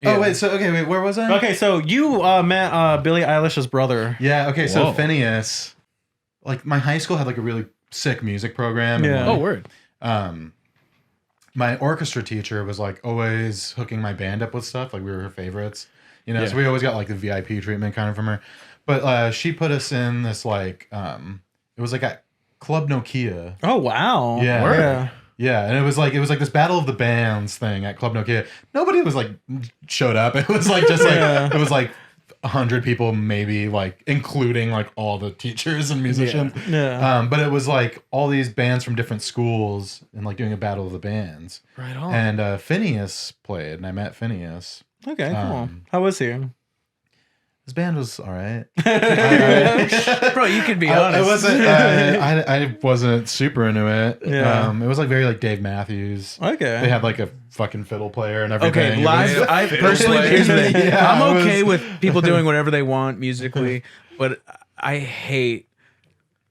Oh wait, so wait, where was I? Okay, so you met Billie Eilish's brother. Yeah, okay, so Phineas, like my high school had like a really sick music program. Yeah. And, like, word. My orchestra teacher was like always hooking my band up with stuff. Like we were her favorites, you know. So we always got like the VIP treatment kind of from her. But she put us in this like it was like at Club Nokia. Oh wow. Yeah. Yeah, and it was like this battle of the bands thing at Club Nokia. Nobody was like showed up. It was like just like it was like 100 people maybe, like including like all the teachers and musicians. Yeah. But it was like all these bands from different schools and like doing a battle of the bands. Right on. And Phineas played, and I met Phineas. Okay, cool. How was he? His band was all right. Bro, you can be honest. I wasn't super into it. Yeah. It was like very like Dave Matthews. Okay. They had like a fucking fiddle player and everything. Okay, live. I personally, here's the thing. Yeah, I'm it okay was- with people doing whatever they want musically, but I hate.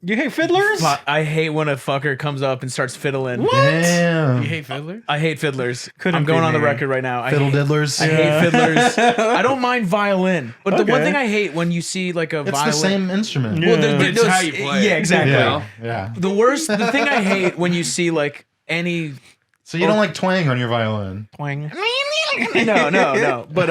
You hate fiddlers? I hate when a fucker comes up and starts fiddling. Damn. You hate Fiddler? I hate fiddlers. Couldn't I'm going be on the me. record right now. Fiddle diddlers. I hate fiddlers. I don't mind violin, but the one Okay. thing I hate when you see like a It's violin. the same instrument. Well, Yeah. But it's how you play Yeah, it. exactly. Yeah. The worst. The thing I hate when you see like any. So you don't like twang on your violin? Twang. No. But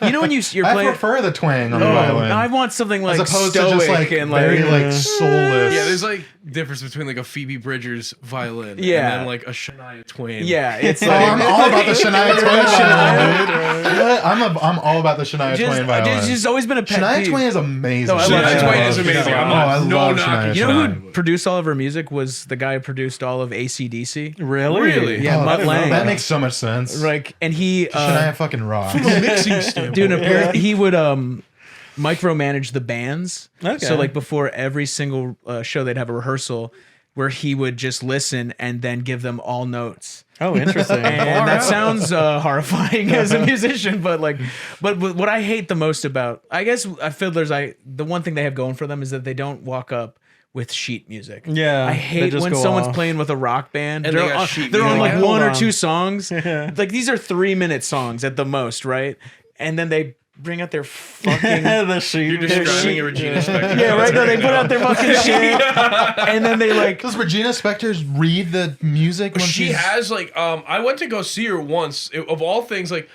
you know when you're I playing. prefer the twang on the violin. I want something like as opposed stoic to just like and like very like soulless. Yeah, there's like difference between like a Phoebe Bridgers violin Yeah. and then like a Shania Twain. yeah, it's Oh, like I'm all about the Shania Twain Shania. violin. What? I'm all about the Shania Twain violin. It's just always been a pet Shania peeve. Twain is amazing. No, I love Shania Shania Twain is amazing. I'm not I no love knocking. Shania You know Twain. who produced all of her music was the guy who produced all of AC/DC. Really? Really? Yeah, Oh, Mutt Lange. that makes so much sense. Like, and he Shania fucking rocks. Mixing standpoint. dude, apparently he would micromanage the bands. Okay. So like before every single show, they'd have a rehearsal where he would just listen and then give them all notes. Oh, interesting. And that sounds horrifying as a musician, but what I hate the most about, I guess, fiddlers, the one thing they have going for them is that they don't walk up with sheet music. Yeah, I they hate just when go someone's off. playing with a rock band. And they're they got on, sheet they're on music. like Hold one or on. two songs. Like these are 3-minute songs at the most, right? And then they bring out their fucking The sheet. You're describing a Regina Spektor. yeah, right. No, they put out their fucking shit, and then they like Does Regina Spektor read the music when She she's... has like I went to go see her once. Of all things, like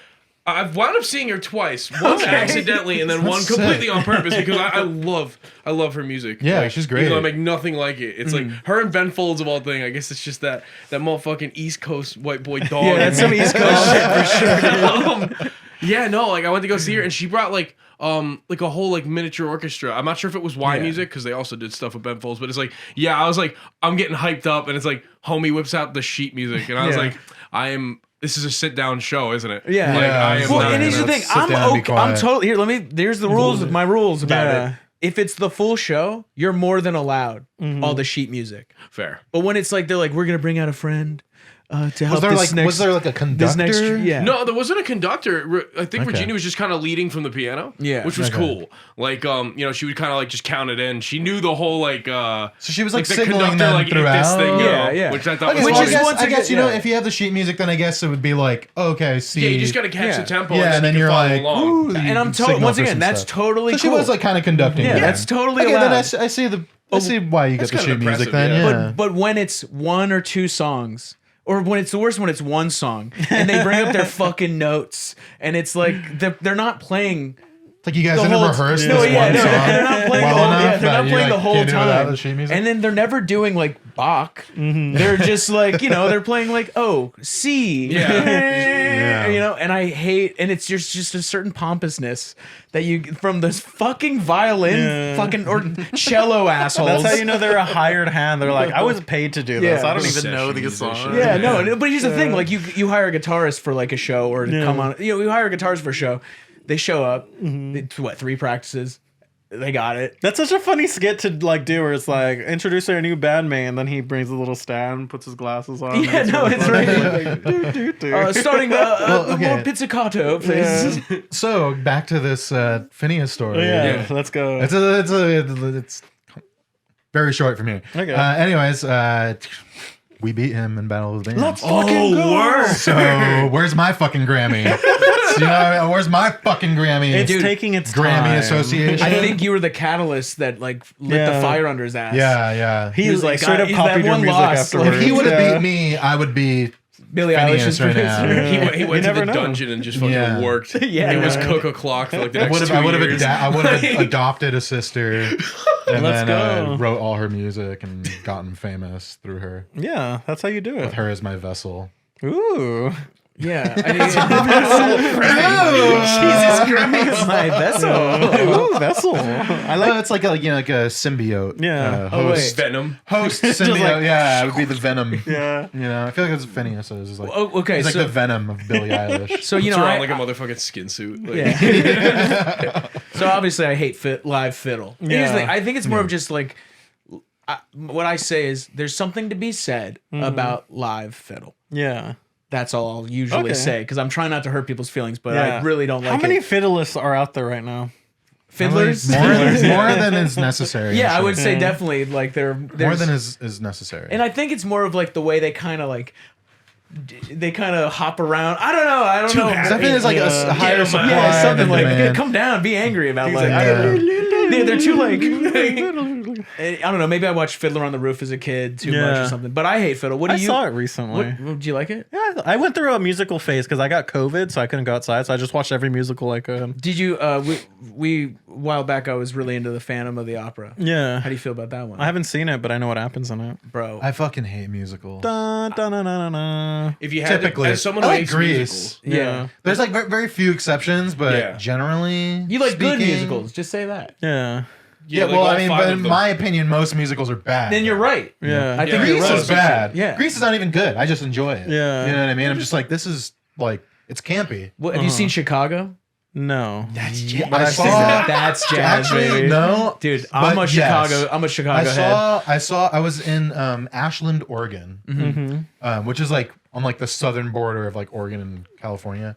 I've wound up seeing her twice. Once accidentally, and then one That's completely sick. on purpose because I love her music. Yeah, Like, she's great. Even though I make nothing like it. It's like her and Ben Folds of all things. I guess it's just that motherfucking East Coast white boy dog. yeah, that's some East Coast shit for sure. Yeah, no, like I went to go see her and she brought like a whole like miniature orchestra. I'm not sure if it was Y Music because they also did stuff with Ben Folds, but it's like, yeah, I was like, I'm getting hyped up and it's like homie whips out the sheet music and I was like, this is a sit down show, isn't it? Yeah. Like, Yeah. I am Well, not and here's the gonna- thing. sit I'm down and be okay. I'm quiet. totally here. Here's the rules. My rules about Yeah. it. If it's the full show, you're more than allowed all the sheet music. Fair. But when it's like they're like, we're gonna bring out a friend to help Was there this like next. was there like a this conductor? next yeah. No, there wasn't a conductor. I think Okay. Regina was just kind of leading from the piano. Yeah. Which was Okay. cool. Like, she would kind of like just count it in. She knew the whole like So she was like the signaling conductor them like ate this throughout. thing, Yeah, yeah. which I thought Okay, was well, Which is I guess, once I guess again- you know, yeah. if you have the sheet music, then I guess it would be like, okay, see. yeah, you just got to catch Yeah. the tempo Yeah, and then you're you follow like, along. ooh, you And I'm signal once for again, some that's stuff. totally So she cool. was like kind of conducting. Yeah, it. that's totally Okay, allowed. then I see I see why you get the That's sheet kinda music. impressive, Then yeah. yeah. But when it's one or two songs, or when it's the worst when it's one song, and they bring up their fucking notes, and it's like they're not playing. Like you guys The didn't whole- rehearse no, this yeah, one no, song they're not playing well the whole, enough yeah, they're that not you, playing the like, whole can't do it without time. the sheet music? And then they're never doing like Bach. They're just like, they're playing like, oh, C. Yeah. And I hate, and it's just a certain pompousness that you, from this fucking violin, fucking, or cello assholes. That's how you know they're a hired hand. They're like, I was paid to do this. Yeah. I don't even Session know these musician. songs. Yeah, no, but here's the thing: like you hire a guitarist for like a show or to come on. You hire a guitarist for a show. They show up. It's 3 practices. They got it. That's such a funny skit to like do, where it's like introduce our new bandmate, and then he brings a little stand, puts his glasses on. Yeah, no, it's right. Starting okay. more pizzicato, please. Yeah. So back to this Phineas story. Yeah, let's go. It's very short for me. Okay. Anyways, we beat him in Battle of the Bands. Let's fucking go. So where's my fucking Grammy? You know what I mean? Where's my fucking Grammy? It's Dude, taking its Grammy time. Association. I think you were the catalyst that like lit the fire under his ass. Yeah. He was like, straight up that copied your one music lost, afterwards. If he would have Yeah. beat me, I would be Billie Phineas Eilish's right now. producer. He went to never the know. dungeon and just fucking Yeah. worked. Yeah. He was cook o'clock for like the I next would have. 2 I would years. have adopted a sister, and Let's then go. wrote all her music and gotten famous through her. Yeah, that's how you do it. With her as my vessel. Ooh. Yeah. Jesus Christ. My vessel. Ooh, vessel. I like. It's like a like a symbiote. Yeah. Oh, wait. Host. Venom. Host symbiote. Yeah, it would be the Venom. Yeah. You know, I feel like it's Phineas. So it's just like Oh, okay, It's like so- the Venom of Billie Eilish. So you You know, know, I, like a motherfucking skin suit. Like, yeah. So obviously, I hate live fiddle. Here's the Yeah. thing. I think it's more of just like what I say is there's something to be said about live fiddle. Yeah. That's all I'll usually Okay. say because I'm trying not to hurt people's feelings, but Yeah. I really don't like How many it. fiddleists are out there right now? Fiddlers. More than is necessary. Yeah, I I'm would sure. say definitely like more there's than is necessary. and I think it's more of like the way they kind of like they kind of hop around. I don't know. Something is like a higher Yeah, supply. Yeah, something than like demand. come down, be angry about like Yeah. they're too like I don't know. Maybe I watched Fiddler on the Roof as a kid too much Yeah. or something. But I hate fiddle. What do I you? saw it recently. Do you like it? Yeah, I went through a musical phase because I got COVID, so I couldn't go outside. So I just watched every musical I could. Did you? We a while back I was really into the Phantom of the Opera. Yeah. How do you feel about that one? I haven't seen it, but I know what happens in it. Bro. I fucking hate musicals. Dun, dun, dun, dun, dun, dun. if you had Typically, as someone I who like hates Grease. musicals, yeah. There's like very few exceptions, but Yeah. generally, You like good speaking- musicals? Just say that. Yeah. Yeah, like well, all I mean, 5 but of in them. my opinion, most musicals are bad. Then you're right. Yeah. I think Yeah. you're Grease right. is bad. Yeah. Grease is not even good. I just enjoy it. Yeah. You know what I mean? I'm just like, this is like, it's campy. What, have you seen Chicago? No. That's jazz. But I've seen that. That's jazz, Actually, baby. no, Dude, I'm but a Chicago. yes. I'm a Chicago head. I was in Ashland, Oregon, Mm-hmm. which is like on like the southern border of like Oregon and California.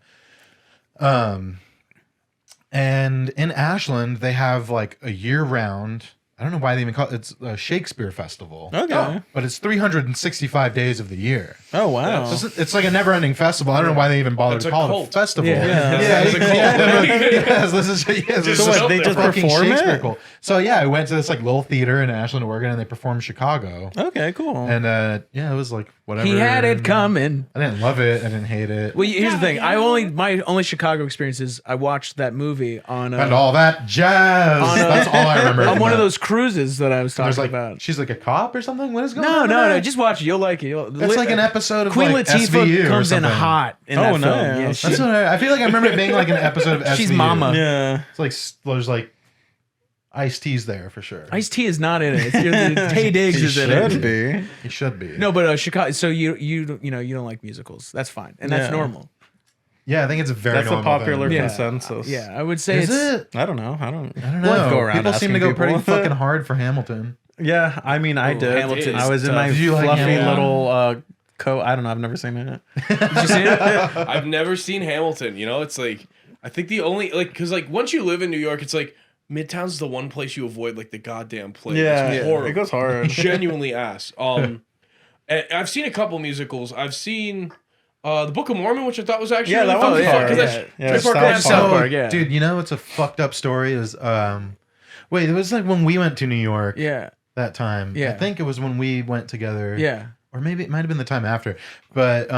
And in Ashland, they have like a year round. I don't know why they even call it. It's a Shakespeare festival. Okay. But it's 365 days of the year. Oh, wow. So it's like a never-ending festival. I don't know why they even bother It's to a call it a cult. festival. Yeah. It's a cult. Yes, this is Just So what, out they there. just fucking perform Shakespeare it? cult. So yeah, I went to this like little theater in Ashland, Oregon, and they performed Chicago. Okay, cool. And yeah, it was like whatever. He had it coming. I didn't love it. I didn't hate it. Well, here's the thing. My only Chicago experience is I watched that movie on And all that jazz. On a- That's all I remember. on from one of that. those cruises that I was There's talking like about. she's like a cop or something. What is going No, on? no, there? no. Just watch it. You'll like it. It's like an episode of Queen like Latifah SVU or comes in something. hot in Oh, that film. nice. Yeah, she- That's what I feel like. I remember it being like an episode of She's SVU. Mama. Yeah. It's like there's like Ice-T's there for sure. Ice-T is not in it. It's, Tay Diggs He is in Should it. be. He should be. No, but Chicago. So you don't like musicals. That's fine, and that's Yeah. normal. Yeah, I think it's a very That's a normal popular thing. Yeah. consensus. Yeah, I would say Is it's. it? I don't know. I don't know. go around People seem to asking go pretty people. fucking hard for Hamilton. Yeah, I mean, I Oh, did. Hamilton's I was in tough. my Did you like fluffy Hamilton? little I don't know. I've never seen it. Did you see it? I've never seen Hamilton. You know, it's like I think the only like because like once you live in New York, it's like Midtown's the one place you avoid like the goddamn plague. It's horrible. it goes hard. Genuinely ass. And I've seen a couple musicals. I've seen the Book of Mormon, which I thought was actually Yeah, really that fun. one's yeah, hard. Because yeah. that's Yeah, Trey Parker South has Park. South Park, yeah. Dude, you know what's a fucked up story is wait, it was like when we went to New York Yeah, that time. Yeah. I think it was when we went together. yeah. Or maybe it might have been the time after. But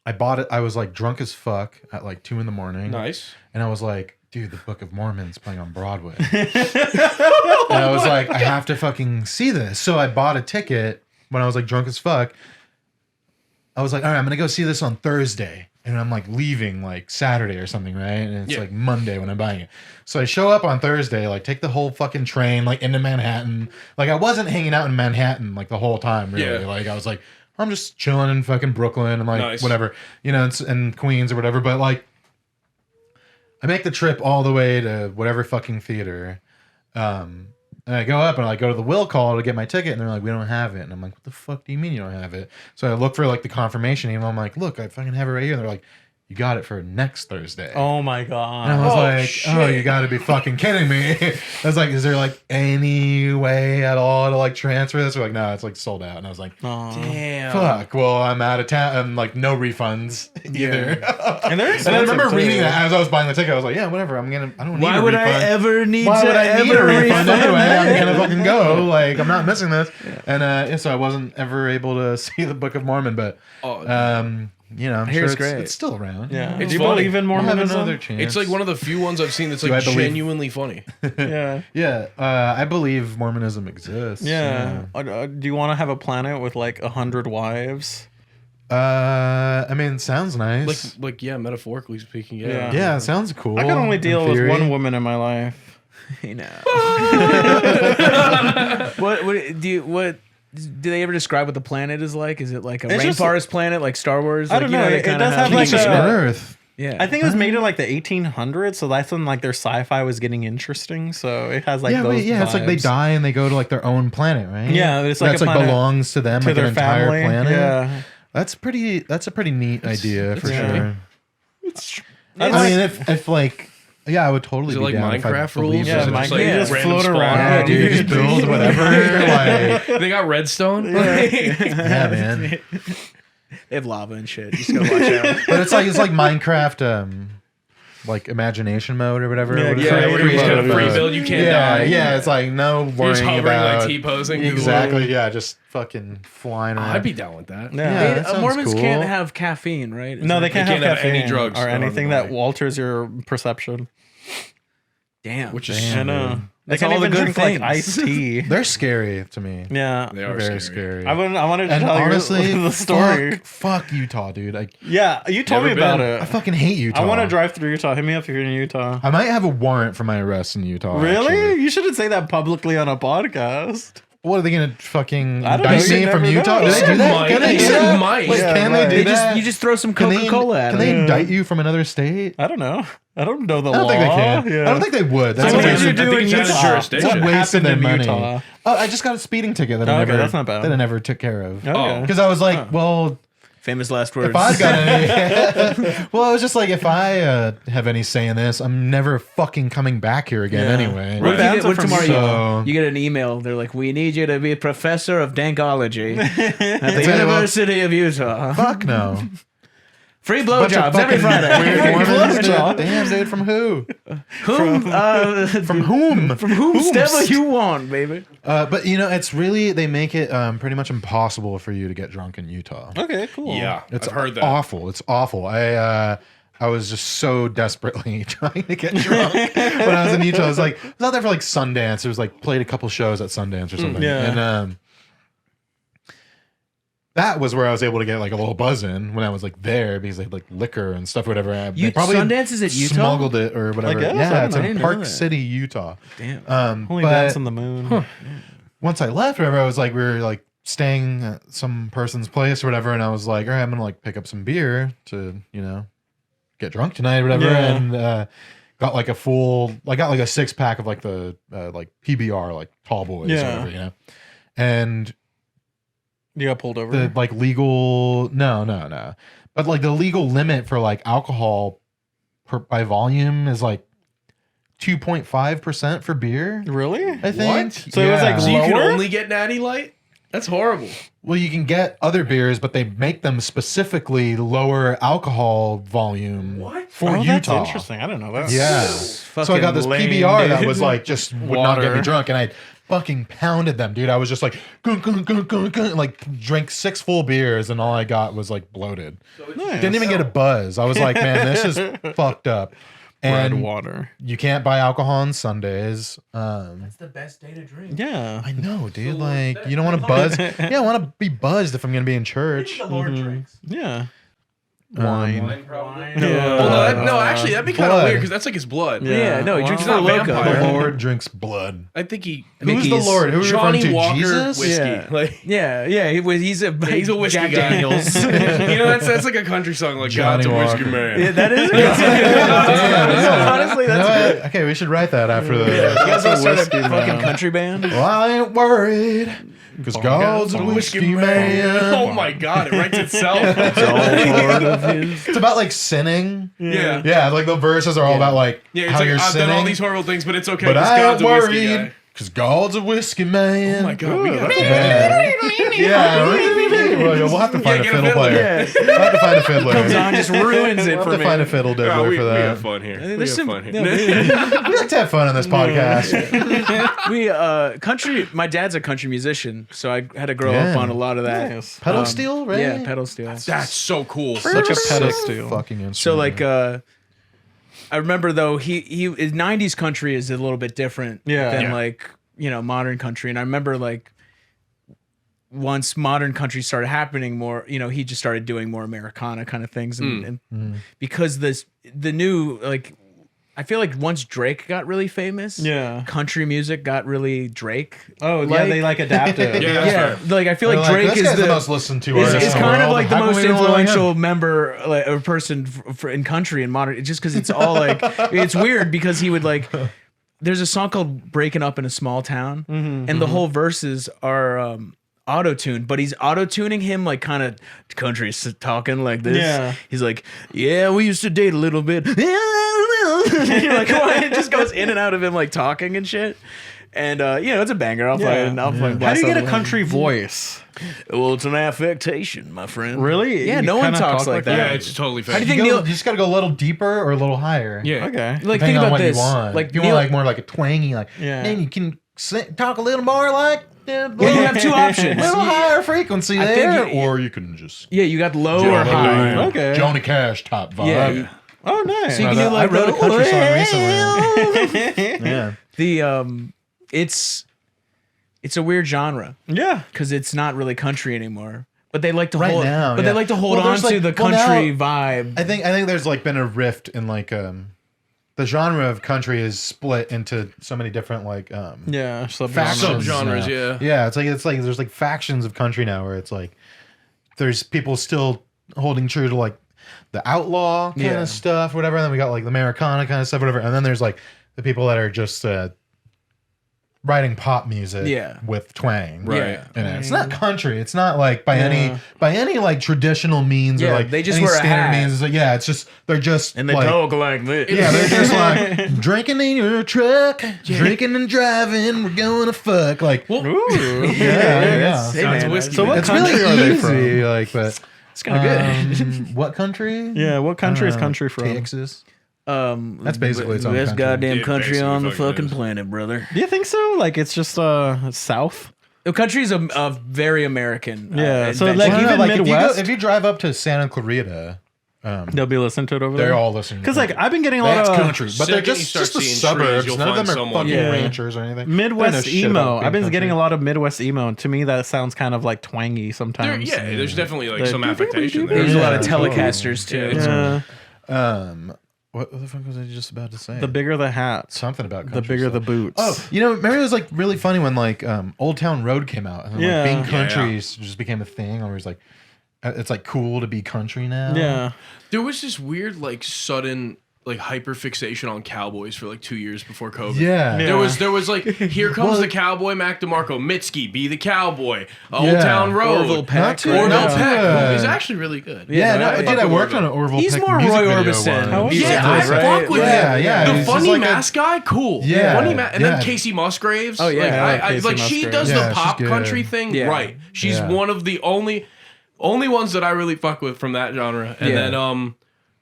I bought it. I was like drunk as fuck at like 2 a.m. nice. And I was like, dude, the Book of Mormon's playing on Broadway. And I was like, I have to fucking see this. So I bought a ticket when I was like drunk as fuck. I was like, all right, I'm going to go see this on Thursday. And I'm like leaving like Saturday or something, right? And it's Yeah. like Monday when I'm buying it. So I show up on Thursday, like take the whole fucking train like into Manhattan. Like I wasn't hanging out in Manhattan like the whole time, really. Yeah. Like I was like, I'm just chilling in fucking Brooklyn and like Nice. whatever, you know, and Queens or whatever. But like, I make the trip all the way to whatever fucking theater. And I go up and I go to the will call to get my ticket, and they're like, we don't have it. And I'm like, what the fuck do you mean you don't have it? So I look for like the confirmation email. I'm like, look, I fucking have it right here. And they're like, you got it for next Thursday. Oh my god. And I was like, shit. oh, you got to be fucking kidding me. I was like, is there like any way at all to like transfer this? We're like, no, it's like sold out. And I was like, Damn. fuck. Well, I'm out of town. And like, no refunds either. And they're And I remember expensive, reading too. that as I was buying the ticket. I was like, yeah, whatever. I don't need Why a would refund. I ever need Why to would I need a ever refund anyway? I'm that? gonna fucking go. Like, I'm not missing this. And so I wasn't ever able to see the Book of Mormon, but you know, I'm Here's sure great. it's still around. Yeah. It's Do you funny. believe in We'll have Mormonism? another chance. It's like one of the few ones I've seen that's Do I like believe- genuinely funny. Yeah. Yeah, I believe Mormonism exists. Yeah. Do you want to have a planet with like 100 wives? I mean, sounds nice. Like yeah, metaphorically speaking, yeah. Yeah. Yeah, it sounds cool. I can only in deal with theory. one woman in my life. You know. What do they ever describe what the planet is like? Is it like a It's just- rainforest planet like Star Wars? I don't you know, they it kinda does have, like, Peace a- on Earth. yeah. I think it was made in like the 1800s, so that's when like their sci-fi was getting interesting. So it has like Yeah, those it's like they vibes. die and they go to like their own planet, right? Yeah, it's like that's a like planet belongs to them, to like their an entire family. planet. Yeah. That's a pretty neat idea for yeah. sure. It's I mean, if like, yeah, I would totally Is it be like down if I Minecraft believed rules? Yeah, it. Is it just Minecraft. like You just random float spawn? around. Yeah, dude, you just build whatever. Like, They got redstone. yeah, man. They have lava and shit. You just gotta watch out. But it's like Minecraft, like imagination mode or whatever. Yeah, What is Yeah, it? where you just Creative get a free mode. build, you can't Yeah, die. yeah. It's like no You're worrying just hovering about like T-posing. through the exactly. world. Yeah, just fucking flying around. I'd be down with that. yeah. that sounds Mormons cool. can't have caffeine, right? Is No, they that- can't, can't have have any caffeine drugs or on the anything that body. alters your perception. Damn. Which is Damn. I know. dude. They That's can't all the even good drink like things. iced tea. They're scary to me. Yeah. they are Very scary. scary. I wanted to And tell honestly, you the story. Fuck Utah, dude. Yeah, you told Never me about been. I it. fucking hate Utah. I want to drive through Utah. Hit me up if you're in Utah. I might have a warrant for my arrest in Utah. Really? actually. You shouldn't say that publicly on a podcast. What are they gonna fucking I don't know. indict You me never from know. Utah? You Do they said do that? might. Can they You do said that? might. Like, Yeah, can right. they do that? You just throw some Can they- Coca-Cola at Can them. they indict you from another state? I don't know. I don't know the I don't law. think they can. Yeah. I don't think they would. That's So a what waste did you of- do I think in it's out of Utah? jurisdiction. What It's a waste of happened their in money. Utah? Oh, I just got a speeding ticket that I Okay, never. that's not bad. That I never took care of. Okay. Because I was like, well, Famous last words. if I got any, well, I was just like, if I have any say in this, I'm never fucking coming back here again Yeah. anyway. What, if you Bands get, are what from tomorrow Utah. you get an email? They're like, "We need you to be a professor of dankology at the Tell you what. University of Utah. Fuck no. Free Bunch of blowjobs every fucking Friday." Weird Mormons, dude. blowjob. Damn, dude, from who? Whom? From whom? From whomstever you want, baby. But you know, it's really they make it pretty much impossible for you to get drunk in Utah. Okay, cool. Yeah, It's I've heard that. awful. It's awful. I was just so desperately trying to get drunk when I was in Utah. I was out there for like Sundance. It was like played a couple shows at Sundance or something. yeah. And that was where I was able to get like a little buzz in when I was like there because they had like liquor and stuff, or whatever. They Sundance is at Utah? smuggled it or whatever. guess. I Yeah, don't it's know. I in didn't know Park that. City, Utah. Damn. Only But dance on the moon. once I left, whatever, I was like, we were like staying at some person's place or whatever, and I was like, all right, I'm gonna like pick up some beer to, you know, get drunk tonight or whatever, Yeah. and got like a 6-pack of like the like PBR, like tall boys or Yeah. whatever, you know, and You got pulled over. the like legal no, but like the legal limit for like alcohol by volume is like 2.5% for beer. Really? I think. So it was like So you can lower? only get Natty Light? That's horrible. Well, you can get other beers, but they make them specifically lower alcohol volume for Oh, Utah. That's interesting. I don't know that. Yeah. So I Fucking got this lame, PBR that dude. was like just would not get me Water. drunk, and I fucking pounded them, dude. I was just like, gung, gung, gung, gung, gung, like drank 6 full beers, and all I got was like bloated. Nice. Didn't even get a buzz. I was like, man, this is fucked up. Red And water. you can't buy alcohol on Sundays. That's the best day to drink. Yeah. I know, dude. Like, you don't want to buzz. Yeah, I want to be buzzed if I'm gonna be in church. Yeah. Wine. Yeah. Well, no, actually, that'd be kind of Blood. weird because that's like his blood. Yeah, no, he Wow. drinks He's not for loco. vampire. The Lord drinks blood. I think he. Who's the Mickey's Lord? Who are we referring Johnny to? Walker Jesus? whiskey. Yeah. Like, Yeah, he's a whiskey Jack guy. Daniels. you know, that's like a country song, like Johnny God's a whiskey Walker. man. Yeah, that is a good Yeah. Honestly, You know that's what? Okay, we should write that after the. You guys want to start a whiskey fucking man. country band? Well, I ain't worried because God's a whiskey man. Oh my God, it writes itself. It's all for the It's about like sinning. Yeah. Yeah, like the verses are all about like Yeah, it's how like you're I've sinning. done all these horrible things, but it's okay but because I God's ain't a whiskey worried guy. because God's a whiskey man. Oh my God, we got We'll have to find a get a fiddle fiddle. player. We'll have to find a fiddler. Comes on, just ruins it We'll for have to me. find a fiddle Yeah, diddler we for have that. fun here. We There's have some- fun here. We like to have fun on this podcast. We country. My dad's a country musician, so I had to grow up Yeah. on a lot of that. Nice. Pedal steel, right? Yeah, pedal steel. That's so cool. Such a Sick pedestal. fucking instrument. So like, I remember though his '90s country is a little bit different Yeah. than Yeah. like modern country, and I remember like once modern country started happening more, he just started doing more Americana kind of things, and because the new like. I feel like once Drake got really famous, Yeah. country music got really Drake. Oh, yeah, they like adapted. Yeah, that's Yeah, fair. like I feel They're like Drake this is guy's the the most listened to is, artist is in the kind of world. like the How come most we don't like him? influential member like, or person in country and modern, just because it's all like it's weird because he would like. There's a song called "Breaking Up in a Small Town," and the whole verses are auto-tuned, but he's auto-tuning him like kind of country talking like this. Yeah. He's like, "Yeah, we used to date a little bit." You're like, "What?" It just goes in and out of him like talking and shit. And it's a banger. I'll play it. I'll play. How do you get a country voice? Well, it's an affectation, my friend. Really? Yeah, You no one kinda talks talk like that. Yeah, it's totally fair. How do you think You Neil? just got to go a little deeper or a little higher. Yeah. Okay. Like, Depending think on about what this. you want. Like, if you Neil, want like more like a twangy, like Yeah. then you can talk a little more like well, you have two options. a little higher frequency I think there, you- or you can just Yeah, you got low or Johnny- high. Okay. Johnny Cash top vibe. Yeah. Oh, nice. So you can No, do like I wrote a country song recently. Yeah, The it's a weird genre yeah. because it's not really country anymore. But they like to Right hold. now, but yeah. they like to hold Well, on there's, to like- the well, now- country vibe. I think there's like been a rift in like the genre of country is split into so many different like Yeah. factions Subgenres, now. yeah. Yeah, it's like there's like factions of country now where it's like there's people still holding true to like the outlaw kind Yeah. of stuff, whatever. And then we got like the Americana kind of stuff, whatever. And then there's like the people that are just writing pop music Yeah. with twang. Right. And it's not country. It's not like by any like traditional means Yeah, or like they just any wear a standard hat. means. It's like, yeah, it's just they're just And they like, talk like this. yeah, they're just like drinking in your truck, drinking and driving. We're going to fuck. Like, Well, yeah. Hey, Sounds man, whiskey. So what It's country really are they easy. Like, but It's kind of good. what country? Yeah. What country is I don't know, country from? Texas. That's basically its own best country. goddamn It country basically on the fucking fucking is. planet, brother. Do you think so? Like it's just south? The country is a very American. Yeah, so, invention. like, Well, even like Midwest? if you drive up to Santa Clarita, They'll be listening to it over there. they're all listening. Because like I've been getting a lot that's of country, but they're Second you just start the seeing trees, suburbs. you'll None of them find are someone. fucking Yeah. ranchers or anything. Midwest They know shit about emo. being I've been getting country. a lot of Midwest emo. And to me, that sounds kind of like twangy sometimes. there's definitely like The- some affectation there. There's a lot of Yeah. Telecasters too. Yeah, Yeah. What the fuck was I just about to say? The bigger the hat, Something about the country bigger stuff. the boots. Oh, remember it was like really funny when like Old Town Road came out and then, Yeah. like being Yeah, country yeah. just became a thing. Where it was like, it's like cool to be country now. yeah. There was this weird like sudden like hyper fixation on cowboys for like 2 years before COVID. Yeah. Yeah. There was like here comes Well, the cowboy Mac DeMarco Mitski be the cowboy Old Yeah. Town Road Orville Peck. Not too- Orville not too, Peck he's actually really good. Yeah, no, no, I dude, fuck I with worked on Orville. an Orville He's Peck more music Roy video Orbison. once. He's Yeah, I right? fuck with Yeah, him. yeah, The he's funny just like mask guy, cool. Yeah, Funny and then yeah. Casey Musgraves. Oh, yeah. like, I like I Casey like she Musgraves. does Yeah, the pop she's good. country thing Yeah. right. She's Yeah. one of the only ones that I really fuck with from that genre. And Yeah. then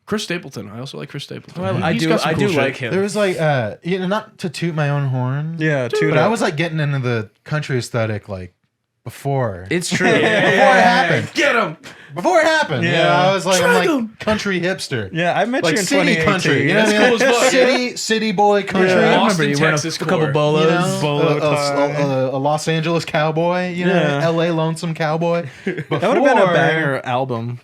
Chris Stapleton. I also like Chris Stapleton. Well, I He's do. got some I cool do shit. like him. There was like, not to toot my own horn. Yeah, But Tudor. I was like getting into the country aesthetic like before. It's true. Before it happened. Get him. Before it happened. Yeah. Yeah. I was like, Drag I'm 'em. like country hipster. Yeah, I met Like you in city 2018. country. You know That's what I mean? cool as fuck, City boy country. Yeah. I remember Austin, you wearing Texas a couple core. You bolos. know, Bolo tie. a Los Angeles cowboy, you know, Yeah. L.A. lonesome cowboy. That would have been a Before- banger album.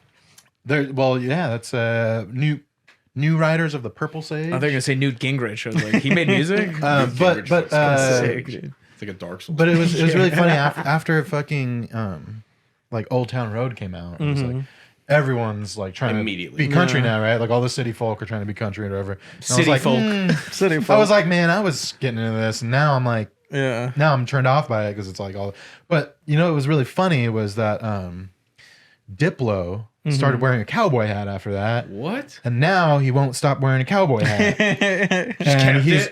There, well, yeah, that's New Riders of the Purple Sage. I think I'm gonna say Newt Gingrich. I was like, he made music. but Sick, dude. It's like a Dark Souls. but it was really funny after fucking like Old Town Road came out. It was like everyone's like trying Immediately. to be country now, right? Like all the city folk are trying to be country or whatever. And I was City like, folk. City I folk. was like, man, I was getting into this, and now I'm like, yeah. I'm turned off by it because it's like all. But you know, it was really funny was that Diplo started wearing a cowboy hat after that. What? And now he won't stop wearing a cowboy hat.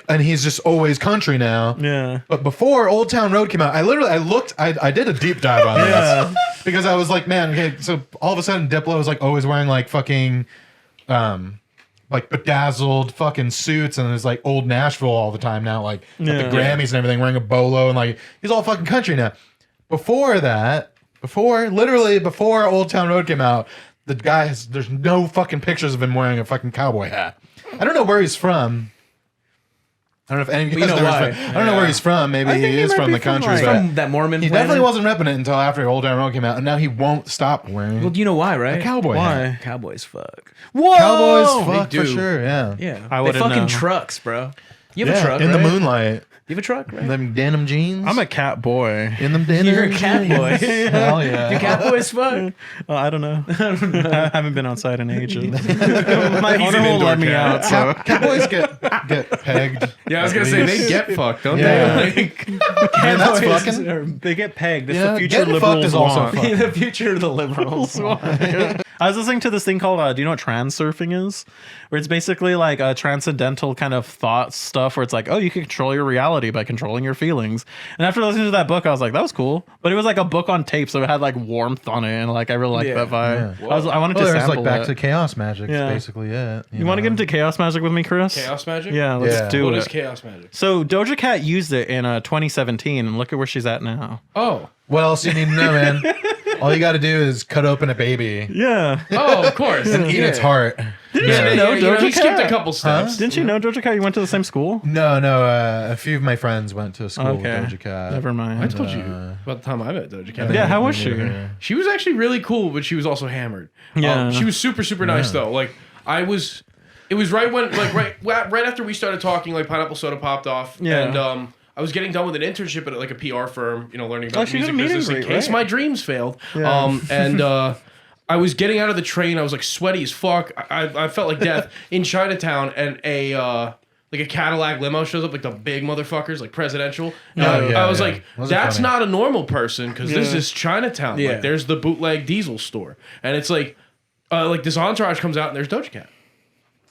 and he's just always country now. Yeah. But before Old Town Road came out, I did a deep dive on this. Because I was like, man, okay, so all of a sudden Diplo was like always wearing like fucking like bedazzled fucking suits, and it's like old Nashville all the time now, like at the Grammys and everything, wearing a bolo, and like he's all fucking country now. Before that, before Old Town Road came out, the guy there's no fucking pictures of him wearing a fucking cowboy hat. I don't know where he's from. I don't know if any of you guys know where he's from. I don't know where he's from. Maybe he is from the country. He's from that Mormon He planet. definitely wasn't repping it until after Old Town Road came out, and now he won't stop wearing Well, you know why, right? a cowboy hat. Why? Cowboys fuck. Whoa! Cowboys fuck They for do. sure, yeah. Yeah. I they wouldn't fucking know. trucks, bro. You have a Yeah, truck, in right? the moonlight. You have a truck, right? Them denim jeans. I'm a cat boy. in them denim You're a cat boy. Hell yeah. Do cowboys fuck? I don't know. I haven't been outside in ages. My He's owner an won't indoor let me cat. out. So. Cowboys get pegged. Yeah, I was gonna say they get fucked, don't Yeah. they? Like, Man, that's fucking. They get pegged. It's Yeah, the future getting fucked liberals is also want. fucked. The future of the liberals. I was listening to this thing called, do you know what transurfing is? Where it's basically like a transcendental kind of thought stuff where it's like, oh, you can control your reality by controlling your feelings. And after listening to that book, I was like, that was cool. But it was like a book on tape, so it had like warmth on it. And like, I really liked Yeah. that vibe. Yeah. I wanted Oh, to there's sample like back it. to chaos magic. Yeah. Basically, it. You want to get into chaos magic with me, Chris? chaos magic? Yeah, let's Yeah. do What it. is chaos magic? So Doja Cat used it in 2017, and look at where she's at now. Oh. What else you need to know, man? All you got to do is cut open a baby Yeah. Oh, of course. and eat its heart. Didn't Yeah. you know You know, Doja he skipped Cat? a couple steps. Didn't you know Doja Cat? You went to the same school? No, a few of my friends went to school with Okay. Doja Cat. Never mind. I told you about the time I met Doja Cat. Yeah, how was she? She was actually really cool, but she was also hammered. Yeah. She was super, super nice though. Like it was right when, like right after we started talking, like Pineapple Soda popped off. Yeah. And I was getting done with an internship at like a PR firm, you know, learning about Oh, the she did music a meet and business in greet, case right? my dreams failed. Yeah. And I was getting out of the train. I was like sweaty as fuck. I felt like death in Chinatown, and like a Cadillac limo shows up, like the big motherfuckers, like presidential. And yeah, I was yeah. like, Those are that's funny. not a normal person because this Yeah. is Chinatown. Yeah. Like there's the bootleg diesel store, and it's like this entourage comes out and there's Doja Cat,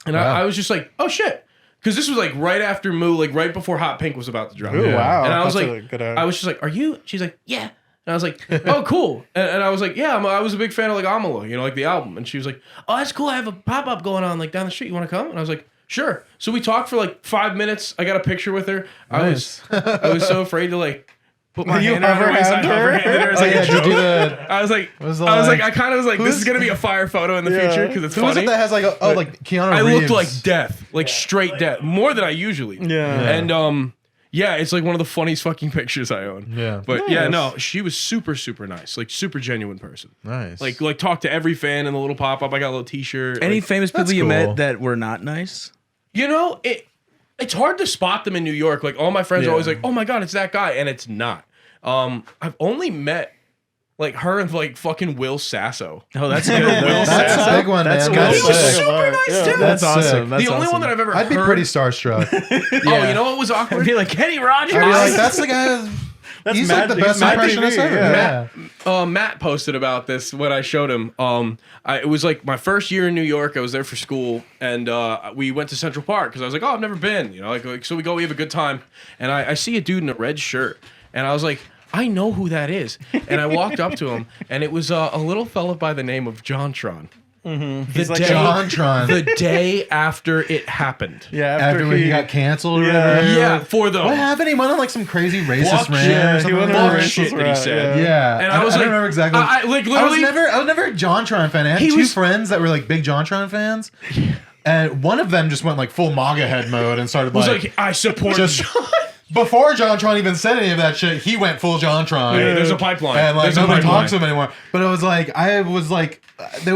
and Wow. I was just like, oh shit, because this was like right after Moo, like right before Hot Pink was about to drop. Ooh, Yeah. wow. And I was That's like, a good I was just like, are you? She's like, yeah. And I was like, oh, cool. And I was like, yeah, I was a big fan of like Amala, you know, like the album. And she was like, oh, that's cool. I have a pop up going on like down the street. You want to come? And I was like, sure. So we talked for like 5 minutes. I got a picture with her. I was so afraid to like put my You hand on her waist. I hover-handed her? hover-handed her as Oh, like yeah, a did you do joke. the? I was like, Was the I was like, line- I kind of was like, this Who's- is gonna be a fire photo in the Yeah. future because it's Who is funny. it that has like like Keanu I Reeves? looked like death, like straight death, more than I usually. Yeah. And yeah, it's like one of the funniest fucking pictures I own. Yeah. But yeah, Nice. no, she was super, super nice, like super genuine person. Nice. Like talked to every fan in the little pop up. I got a little T-shirt. Any like, famous people That's you cool. met that were not nice? you know, it's hard to spot them in New York. Like all my friends are Yeah. always like, "Oh my god, it's that guy," and it's not. I've only met like her and like fucking Will Sasso. Oh, that's good. that's a big one, That's man. good. That's He was sick. super nice too. That's That's awesome. sick. That's the only awesome. one that I've ever I'd be heard. pretty starstruck. Oh, you know what was awkward? I'd be like Kenny Rogers. I'd be like, that's the guy. He's like the magic. best He's impressionist MTV, ever. Yeah. Matt posted about this when I showed him. It was like my first year in New York. I was there for school, and we went to Central Park because I was like, "Oh, I've never been." You know, like so we go, we have a good time, and I see a dude in a red shirt, and I was like, "I know who that is," and I walked up to him, and it was a little fella by the name of JonTron. He's like JonTron. The day after it happened. Yeah, After he got canceled or Yeah. whatever. Yeah, for the What happened? He went on like some crazy racist Fuck rant yeah, or he something. went like on that. a racist shit that he rant, said. Yeah. And I was don't like, remember exactly. I like literally. I was never a JonTron fan. I had He two was- friends that were like big JonTron fans. And one of them just went like full MAGA head mode and started was like, like, I support just before JonTron even said any of that shit, he went full JonTron. Hey, there's a pipeline. And like There's a nobody pipeline. talks to him anymore. But it was like I was like we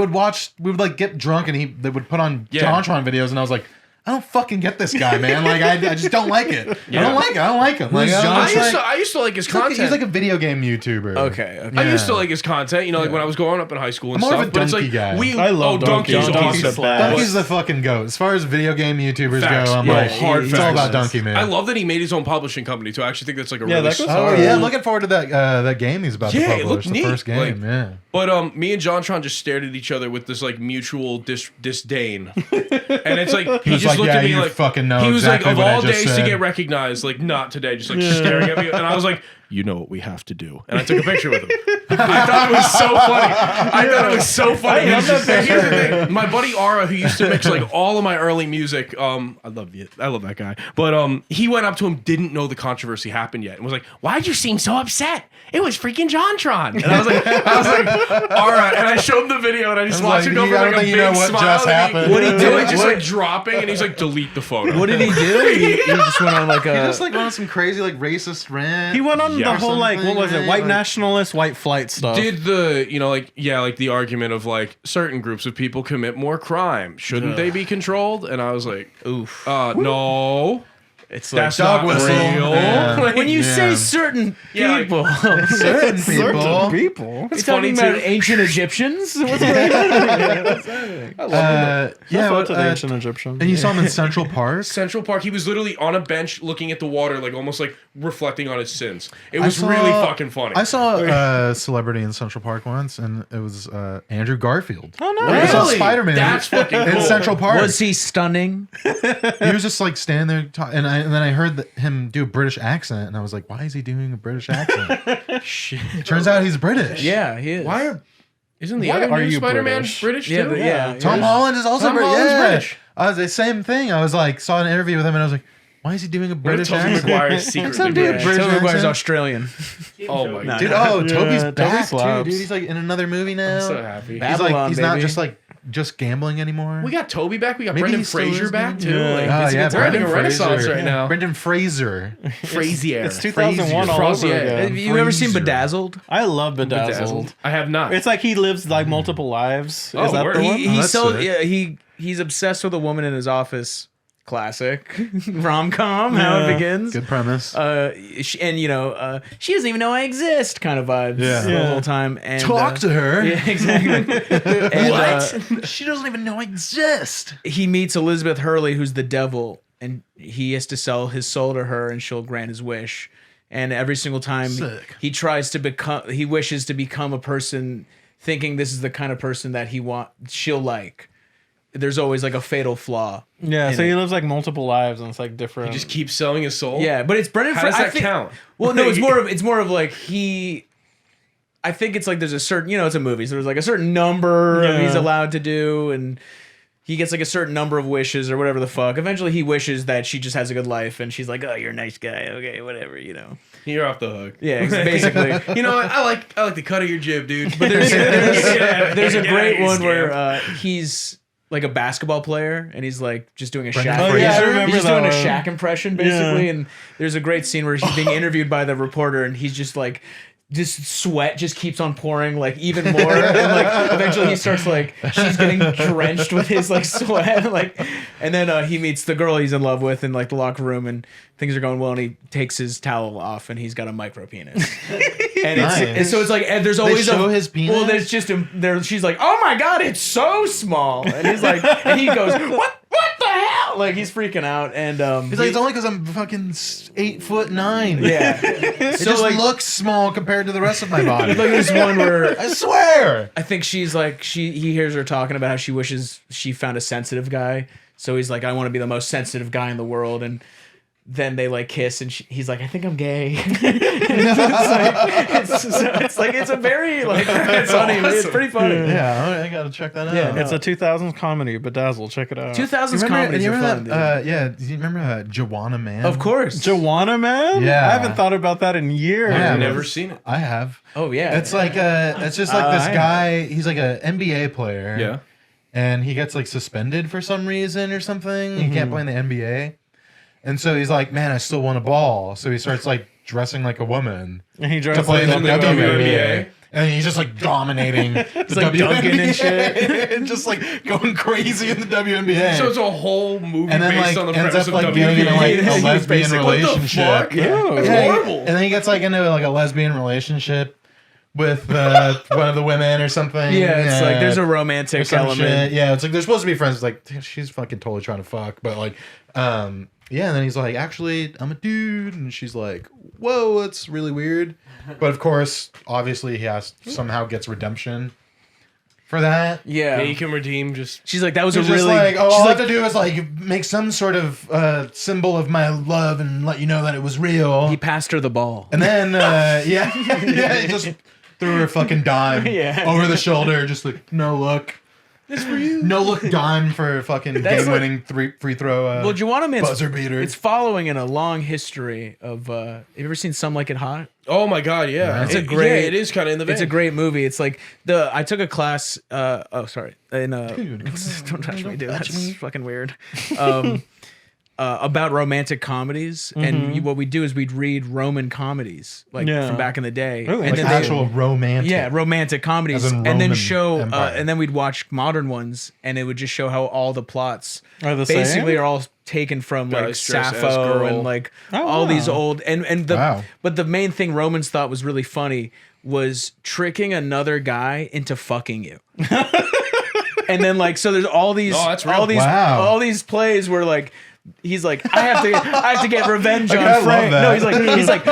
would like get drunk and they would put on Yeah. JonTron videos and I was like, I don't fucking get this guy, man. Like I just don't like it. I don't like him. Like, I used to like his content. He's like a video game YouTuber. Okay. I used to Yeah. like his content, you know, like when I was growing up in high school and I'm more of stuff. a But it's Donkey like guy. I love Donkey. Donkey's Donkey's awesome. the best. Donkey's the fucking goat. As far as video game YouTubers Facts. go, I'm Yeah, like, hard it's all facts. about Donkey, man. I love that he made his own publishing company too. I actually think that's like a Yeah, really that goes Oh hard. yeah, I'm looking forward to that game he's about to Yeah, it publish. looked The neat. first game, Like, yeah. But me and JonTron just stared at each other with this like mutual disdain, and it's like he was just like, looked "Yeah, at me you like fucking know he was exactly like, of what I all just days to said." get recognized, like not today, just like staring at me, and I was like, you know what we have to do, and I took a picture with him. I thought it was so funny. I thought it was so funny. I love that Here's the thing. My buddy Ara, who used to mix like all of my early music, I love that guy, but he went up to him, didn't know the controversy happened yet, and was like, "Why'd you seem so upset? It was freaking JonTron." And I was like, all right. And I showed him the video, and I just watched him go for like a big smile. Just happened. What did he do? Just like dropping, and he's like, delete the photo. What did he do? He just went on like He a. just like went on some crazy like racist rant. He went on Yeah. the whole like what was it, Something, white like- nationalist, white flight stuff. Did the, like the argument of like certain groups of people commit more crime. Shouldn't they be controlled? And I was like, Oof. no. It's like That's not real. Yeah. Like, when you Yeah. say certain Yeah, like- people. certain people. people. It's You're talking funny about too. ancient Egyptians? What's going on? Yeah, What's an ancient Egyptian? and you saw him in Central Park. Central Park, he was literally on a bench looking at the water, like almost like reflecting on his sins. It I was saw- really fucking funny. I saw a celebrity in Central Park once, and it was Andrew Garfield. Oh no! I saw Really? Spider-Man That's fucking in cool. Central Park. Was he stunning? He was just like standing there, and then I heard him do a British accent, and I was like, "Why is he doing a British accent?" Shit. It turns out he's British. Yeah, he is. Isn't the Why other are new you Spider-Man British? British Yeah, too? yeah. Tom Holland is also Tom British. Holland's Yeah. British. I was the same thing. I was like, saw an interview with him, and I was like, "Why is he doing a British Tobey accent?" Maguire's secretly Some dude British. British Tobey Maguire's accent. Australian. Oh my No, god. Dude, no. oh, Toby's Toby back too, slaps. dude. He's like in another movie now. I'm so happy. He's Babylon, like, he's not baby. just like just gambling anymore. We got Toby back. We got Maybe Brendan he still Fraser is, back maybe. too. Yeah. Like, Oh, yeah, we're having a Brendan renaissance Fraser. right now. Brendan Fraser. Frazier. It's 2001 all over Frazier. again. Have you ever seen Fraser. Bedazzled? I love Bedazzled. Bedazzled. I have not. It's like he lives like multiple lives. Oh, Is that word. the one? He that's so sick. yeah, he's obsessed with a woman in his office. Classic rom-com. How it Yeah. begins. Good premise. She doesn't even know I exist. Kind of vibes. Yeah. The Yeah. whole time. And Talk to her. Yeah, exactly. And, She doesn't even know I exist. he meets Elizabeth Hurley, who's the devil, and he has to sell his soul to her, and she'll grant his wish. And every single time Sick. he wishes to become a person, thinking this is the kind of person that she'll like. There's always like a fatal flaw. Yeah, in so it. he lives like multiple lives and it's like different. He just keeps selling his soul. Yeah, but it's Brendan. How does I that think- count? Well, no, it's more of like he. I think it's like there's a certain, it's a movie, so there's like a certain number Yeah. he's allowed to do, and he gets like a certain number of wishes or whatever the fuck. Eventually, he wishes that she just has a good life, and she's like, "Oh, you're a nice guy, okay, whatever, You're off the hook. Yeah, basically. You know what? I like the cut of your jib, dude. But there's a great you one scam. where he's like a basketball player, and he's like just doing a Brendan Shaq. Fraser? yeah, I remember he's just that doing a one. Shaq impression basically, Yeah. and there's a great scene where he's being interviewed by the reporter, and he's just like. Just sweat just keeps on pouring like even more, and like eventually he starts like she's getting drenched with his like sweat, like, and then he meets the girl he's in love with in like the locker room, and things are going well, and he takes his towel off, and he's got a micro penis, and Nice. so it's like and there's always show his penis? Well, there's just there. She's like, oh my god, it's so small, and he's like, and he goes, what the hell? Like he's freaking out, and He's like, it's only because I'm fucking 8'9". yeah. It So just like. looks small compared to the rest of my body. Like there's one where I swear. I think she's like he hears her talking about how she wishes she found a sensitive guy. So he's like, I want to be the most sensitive guy in the world, and then they like kiss, and he's like, I think I'm gay. It's a very like it's funny. It's awesome. pretty funny. Yeah, I gotta check that out. Yeah, It's a 2000s comedy, Bedazzled. Check it out. 2000s You comedies are remember fun. that? Dude. Yeah. Do you remember Joanna Man? Of course. Joanna Man? Yeah. I haven't thought about that in years. Yeah, I've but- never seen it. I have. Oh yeah. It's like it's just like this I guy. He's like a NBA player. Yeah. And he gets like suspended for some reason or something. He can't play in the NBA. And so he's like, man, I still want a ball. So he starts like dressing like a woman And he to dresses play in the like WNBA. And he's just like dominating the like dunking and shit. And just like going crazy in the WNBA. So it's a whole movie and then based like on the ends premise up of like getting into like WNBA. a lesbian relationship. What the fuck? Yeah. It's Yeah, horrible. And then he gets like into like a lesbian relationship with one of the women or something. yeah, it's like there's a romantic some element. shit. Yeah, it's like they're supposed to be friends. It's like she's fucking totally trying to fuck, but like, yeah, and then he's like, actually, I'm a dude, and she's like, whoa, that's really weird. But of course, obviously, he somehow gets redemption for that. Yeah. Yeah, you can redeem just. She's like, that was He's a just really. like, oh, she's all I like, have to do is like make some sort of symbol of my love and let you know that it was real. he passed her the ball. And then, yeah, he just threw her a fucking dime Yeah. over the shoulder, just like, no look. It's for you. No look dime for a fucking That's game-winning free throw Well, Juwanna buzzer beater. it's following in a long history of. Have you ever seen Some Like It Hot? Oh my god, yeah. It's a great- Yeah, it is kind of in the vein. It's a great movie. It's like I took a class. Sorry. In Dude, don't touch me, dude. That's fucking weird. About romantic comedies, and what we do is we'd read Roman comedies, like Yeah. from back in the day, Ooh, and like then actual romantic. romantic comedies, As in and then Roman show, Empire. and then we'd watch modern ones, and it would just show how all the plots Are the basically same? are all taken from like Guys dress as Sappho girl. and like Oh, all these wow. old and the Wow. but the main thing Romans thought was really funny was tricking another guy into fucking you. And then like so there's all these Oh, that's real. Wow. all these plays where like he's like I have to get revenge I on love Frank. that. No, he's like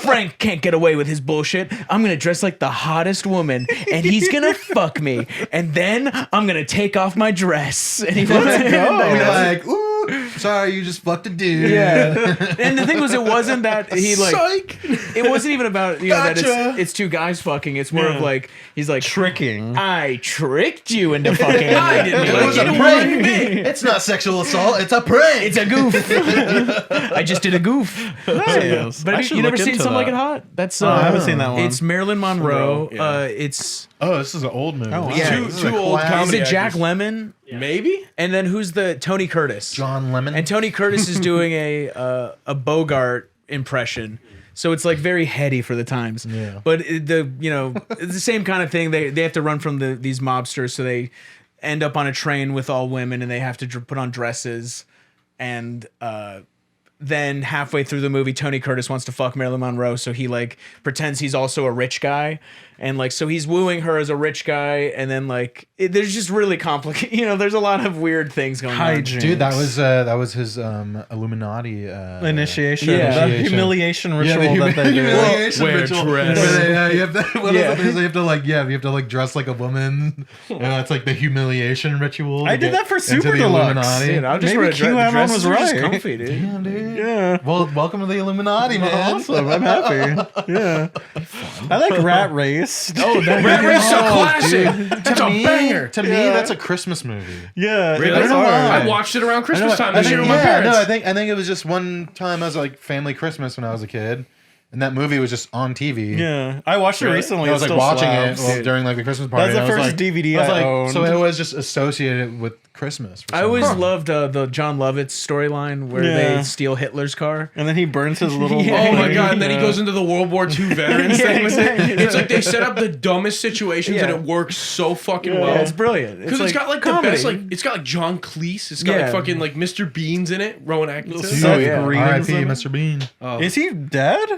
Frank can't get away with his bullshit. I'm gonna dress like the hottest woman and he's gonna fuck me and then I'm gonna take off my dress and he You're like, ooh, sorry, you just fucked a dude. yeah. And the thing was, it wasn't that he like. Psych. It wasn't even about that Gotcha. it's two guys fucking. It's more of Yeah. like he's like Tricking. I tricked you into fucking. I didn't It like was it. a prank. It's not sexual assault. It's a prank. It's a goof. I just did a goof. Nice. But I have should you never look seen into Something Like that. It Hot? That's I haven't seen that one. It's Marilyn Monroe. Yeah. It's Oh, this is an old movie. Oh, wow. Yeah. This is Two a old classic. is comedy it Jack actors. Lemmon? Maybe. And then who's the Tony Curtis? John Lemon. And Tony Curtis is doing a Bogart impression. So it's like very heady for the times. Yeah. But it's the same kind of thing. They have to run from these mobsters, so they end up on a train with all women, and they have to put on dresses. And then halfway through the movie, Tony Curtis wants to fuck Marilyn Monroe, so he like pretends he's also a rich guy, and like so he's wooing her as a rich guy, and then like there's just really complicated. There's a lot of weird things going on. Hygiene. Dude, that was his Illuminati Initiation. Yeah. The humiliation Yeah, ritual the that they do. humiliation Wear ritual. dress. Where they, you have to, what Yeah. is it? You have to like, you have to like dress like a woman. That's like the humiliation ritual. to I did get that for into Super the Deluxe. Illuminati. Dude, I'll just Maybe wear a dress. QAnon Dresses was are just right. comfy, dude. Damn, dude. Yeah. Well, welcome to the Illuminati, man. Awesome. I'm happy. Yeah. I like Rat Race. Oh, that Rat Race is a Oh, classic. dude. That's a banger. To me, that's a Christmas movie. Yeah. Really? It's I don't know hard. why. I watched it around Christmas time I this think, year with my parents. No, I think it was just one time as like family Christmas when I was a kid, and that movie was just on TV. Yeah. I watched it Really? recently. I was It like still watching slaps. it during like the Christmas party. That's the and I was first like, DVD I was I like, owned. so it was just associated with Christmas. For I some always reason. loved the John Lovitz storyline where Yeah. they steal Hitler's car. And then he burns his little. Yeah. Oh my thing. god! And then he Yeah. goes into the World War II veterans Yeah, thing with exactly. it. It's like they set up the dumbest situations Yeah. and it works so fucking Yeah. well. Yeah, it's brilliant. Because it's got like the comedy. best, like it's got like John Cleese. It's got Yeah. like fucking like Mr. Bean's in it. Rowan Atkinson. Seth Oh, yeah. Green. R.I.P. Mr. Bean. Is he dead?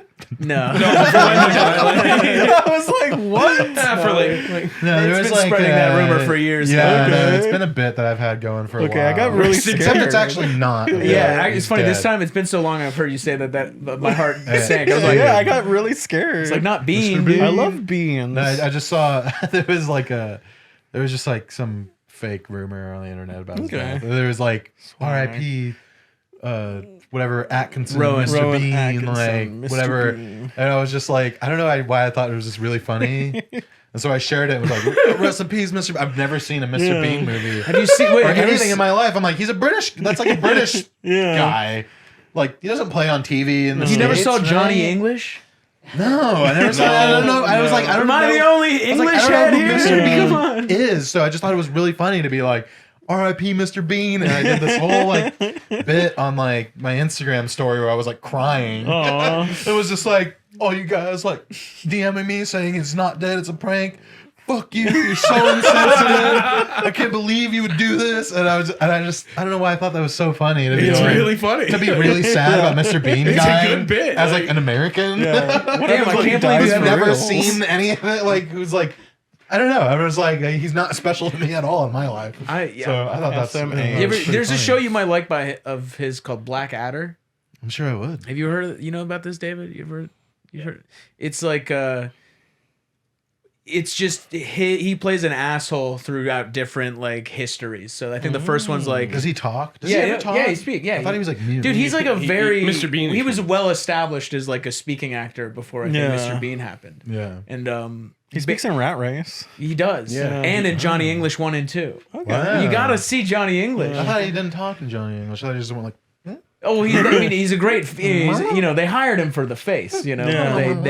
no. I was like, what? For like No, It's been spreading that rumor for years Yeah, now. no, Okay. it's been a bit that I've had going for a Okay, while. I got really Except scared. it's actually not. Yeah, it's he's funny. This dead. time it's been so long. I've heard you say that my heart Yeah. sank. I was like, Yeah, I got really scared. it's like not Bean. Mr. Dude. Bean. I love beans. No, I just saw there was just like some fake rumor on the internet about his Okay. death. There was like R.I.P. Whatever Atkinson, Rowan Mr. Bean, Atkinson, like Mr. whatever. Bean. And I was just like, I don't know why I thought it was just really funny. And so I shared it. It was like, rest in peace, Mr. I've never seen a Mr. Yeah. Bean movie Have you seen? Wait, or have you anything se- in my life. I'm like, he's a British. That's like a British Yeah. guy. Like he doesn't play on TV. In the You never States, saw Johnny right? English? No, I never saw. I don't know. I was like, I don't Am know. I the only I was English like, I head don't know who here? Mr. Bean Come on. is. So I just thought it was really funny to be like, R.I.P. Mr. Bean, and I did this whole like bit on like my Instagram story where I was like crying. Aw. It was just like, all you guys like DMing me saying it's not dead, it's a prank. Fuck you, you're so insensitive. I can't believe you would do this. And I don't know why I thought that was so funny. To be it's like, really funny. to be really sad about Mr. Bean It's a dying good bit, as like like- an American. Yeah. Damn, I can't believe Who's you never real. seen any of it. Like who's like, I don't know. I was like, he's not special to me at all in my life. So I thought that's. There's a show you might like of his called Black Adder. I'm sure I would. Have you heard? You know about this, David? You heard? It's like it's just he plays an asshole throughout different like histories. So I think the first one's like, does he talk? Does he ever talk? Yeah, he speaks. Yeah, I thought he was like mute. Dude, he's like a very Mr. Bean. He was well established as like a speaking actor before I think Mr. Bean happened. Yeah, and he speaks in Rat Race. He does. Yeah. And in Johnny English 1 and 2. Okay. Wow. You gotta see Johnny English. I thought he didn't talk in Johnny English. I thought he just went like. Oh, he's a great. They hired him for the face. They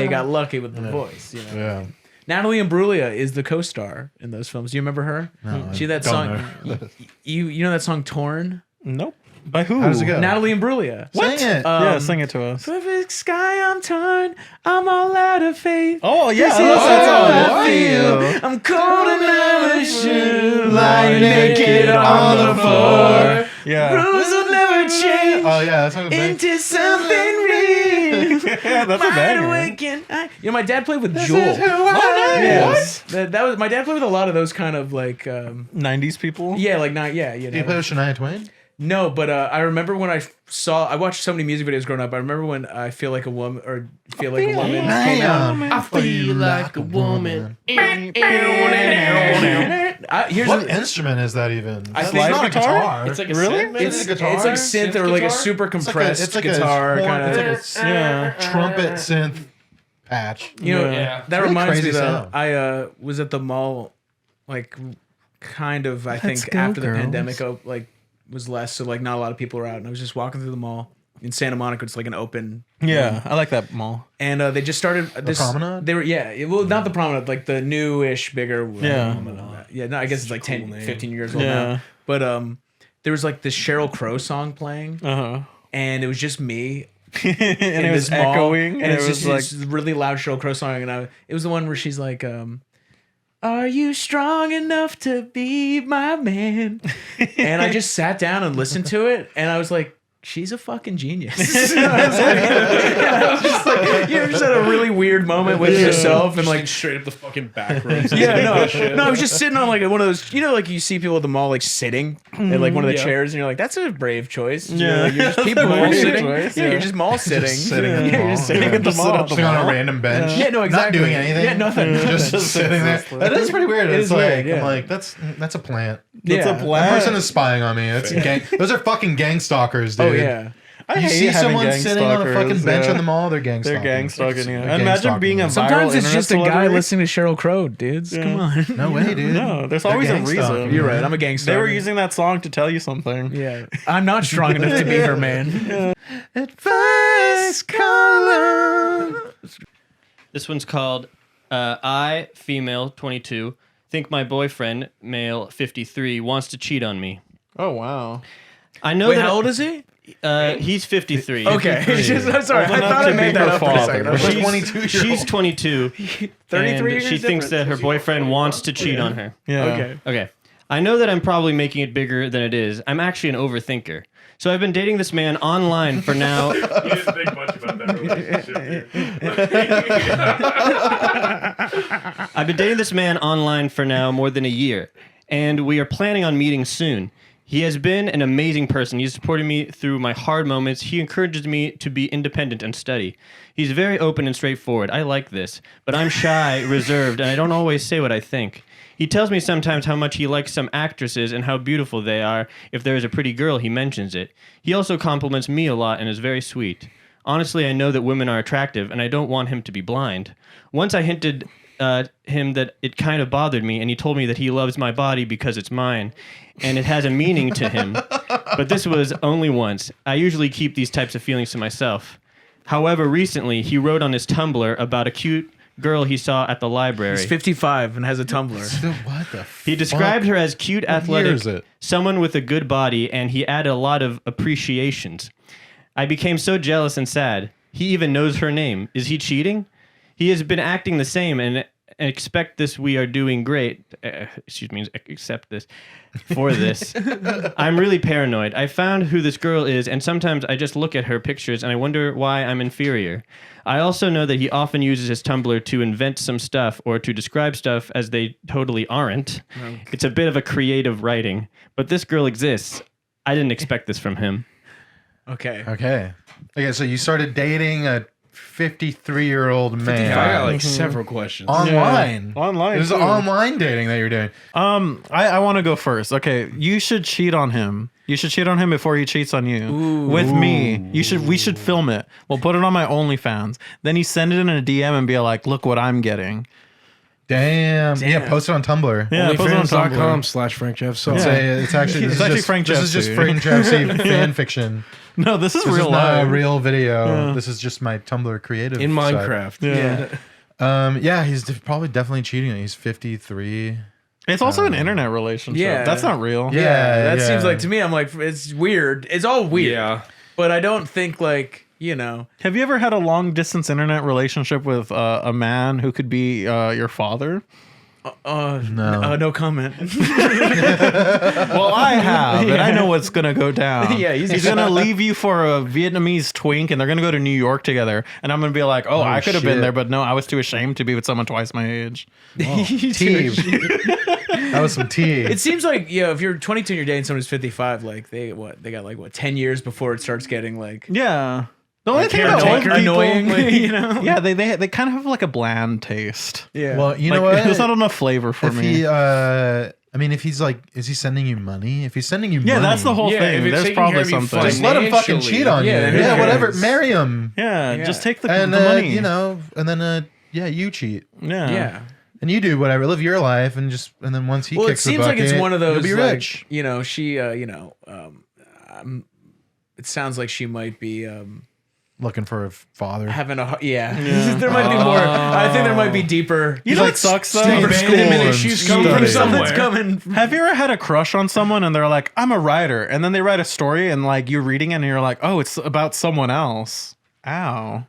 got lucky with the voice. Yeah. Natalie Imbruglia is the co-star in those films. Do you remember her? No, She that don't song. know. You know that song "Torn"? Nope. By who? How does it go? Natalie Imbruglia. Sing it. Yeah, sing it to us. Perfect sky, I'm torn. I'm all out of faith. Oh yeah, This is that's how all. I feel. I'm cold and nervous, lying naked on the floor. Yeah. Rules will never change Oh yeah, that song. into something real. Yeah, that's a Wide banger. awake and my dad played with Jewel. Yes. That was my dad played with a lot of those kind of like 90s people. yeah, like not yeah, you Do you play know. with Shania Twain? No, but I remember when I watched so many music videos growing up. I remember when I Feel Like a Woman or Feel Like a Woman came out. I feel like a woman. What instrument is that even? I It's think- not a guitar. It's like a Really? synth, maybe? It's a guitar. It's like synth or like a guitar? super compressed it's like guitar a kind of. It's like a Yeah. trumpet synth patch. You know, Yeah. that Really reminds me crazy that sound. I was at the mall, like, kind of. I think go, after the girls. pandemic, like, was less, so like not a lot of people were out, and I was just walking through the mall in Santa Monica. It's like an open, Yeah, I like that mall. and they just started this Promenade? They were well, not the promenade, like the newish, bigger. Yeah. Yeah. No, I guess it's like 10, 15 years old Yeah. now. But there was like this Sheryl Crow song playing, Uh-huh. and it was just me. And in it was this mall, echoing, and it it's was just like this really loud Sheryl Crow song, and it was the one where she's like, "Are you strong enough to be my man?" And I just sat down and listened to it, and I was like, she's a fucking genius. I was just like, you ever just had a really weird moment with yourself and like straight up the fucking back roads. yeah, no, I was just sitting on like one of those, like you see people at the mall like sitting at like one of the Yeah. chairs, and you're like, that's a brave choice. Yeah. You're just people That's a mall brave sitting. choice, Yeah, yeah. you're just mall sitting. sitting yeah, at the you're mall. just sitting Yeah. at the Just sit mall. at the Sitting on mall. a random bench. Yeah, no, exactly. Not doing anything. Yeah, nothing. Just sitting there. That is pretty weird. It It's is like weird, yeah. I'm like that's a plant. It's a Yeah. That plant. person is spying on me. It's those are fucking gang stalkers, dude. Oh yeah. I You hate see having someone gang sitting on a fucking stalkers, bench yeah. on the mall, they're gang They're stalking. gang stalking. They're Yeah. gang Imagine stalking being a you. Sometimes viral it's just a internet guy celebrity. listening to Sheryl Crow, dudes. Come on. No way, dude. No, there's They're always a gang stalking reason. you. You're right. I'm a gangster. They were using that song to tell you something. Yeah. I'm not strong enough to be her man. Advice column. This one's called I, female, 22, think my boyfriend, male, 53, wants to cheat on me. Oh wow. I know Wait, that how old is he? he's 53. Okay. I'm sorry. Old I enough thought to I made be that her up for a father. second. I was She's like, 22 She's 22. 33 and years she thinks difference. that her boyfriend wants to cheat on her. Yeah. okay. Okay. I know that I'm probably making it bigger than it is. I'm actually an overthinker. So I've been dating this man online for now. You didn't think much about that relationship here. I've been dating this man online for now more than a year, and we are planning on meeting soon. He has been an amazing person. He's supported me through my hard moments. He encourages me to be independent and study. He's very open and straightforward. I like this, but I'm shy, reserved, and I don't always say what I think. He tells me sometimes how much he likes some actresses and how beautiful they are. If there is a pretty girl, he mentions it. He also compliments me a lot and is very sweet. Honestly, I know that women are attractive, and I don't want him to be blind. Once I hinted him that it kind of bothered me, and he told me that he loves my body because it's mine, and it has a meaning to him. But this was only once. I usually keep these types of feelings to myself. However, recently, he wrote on his Tumblr about a cute girl he saw at the library. He's 55 and has a Tumblr. What the He described her as cute, year athletic, is it? someone with a good body, and he added a lot of appreciations. I became so jealous and sad. He even knows her name. Is he cheating? He has been acting the same, and expect this. We are doing great. Excuse me, accept this. For this, I'm really paranoid. I found who this girl is, and sometimes I just look at her pictures and I wonder why I'm inferior. I also know that he often uses his Tumblr to invent some stuff or to describe stuff as they totally aren't. Okay. It's a bit of a creative writing, but this girl exists. I didn't expect this from him. Okay. So you started dating a 53-year-old man. I got like several questions. Online. Online. It was online dating that you're doing. I want to go first. Okay, you should cheat on him. You should cheat on him before he cheats on you. With me. We should film it. We'll put it on my OnlyFans. Then you send it in a DM and be like, look what I'm getting. Damn. Yeah, post it on Tumblr. Yeah, post it on Tumblr. OnlyFans.com/FrankJavCee. It's actually FrankJavCee. This is just FrankJavCee fan fiction. No, this is This real is not life. a real video. Yeah. This is just my Tumblr creative in side. Minecraft. Yeah. He's probably definitely cheating. He's 53. It's also an internet relationship. Yeah. That's not real. That seems like, to me, I'm like, it's weird. It's all weird. Yeah. But I don't think like, Have you ever had a long distance internet relationship with a man who could be your father? No comment. Well, I have, and I know what's gonna go down. Yeah, he's gonna leave you for a Vietnamese twink, and they're gonna go to New York together. And I'm gonna be like, I could have been shit. there, but no, I was too ashamed to be with someone twice my age. Tea. That was some tea. It seems like if you're 22 and you're dating someone who's 55, like they got 10 years before it starts getting like Yeah. The only thing about old people, annoying, yeah, they kind of have like a bland taste. Yeah. Well, you Like, know what? there's not enough flavor for if me. he, if he's like, is he sending you money? If he's sending you money, Yeah, that's the whole Yeah, thing. if it's There's taking care probably of you something. just let him fucking financially. cheat on you. Yeah, Yeah, who whatever. cares? Marry him. Yeah, just take the And money. and then you cheat. yeah. And you do whatever, live your life, and then once he Well, it kicks the seems like bucket, it's one of those you'll be like, rich. she it sounds like she might be Looking for a father. having a there might be more. I think there might be deeper. You know what sucks though? Abandonment issues come from Something's somewhere. coming. Have you ever had a crush on someone and they're like, I'm a writer, and then they write a story and like you're reading it and you're like, oh, it's about someone else. Ow.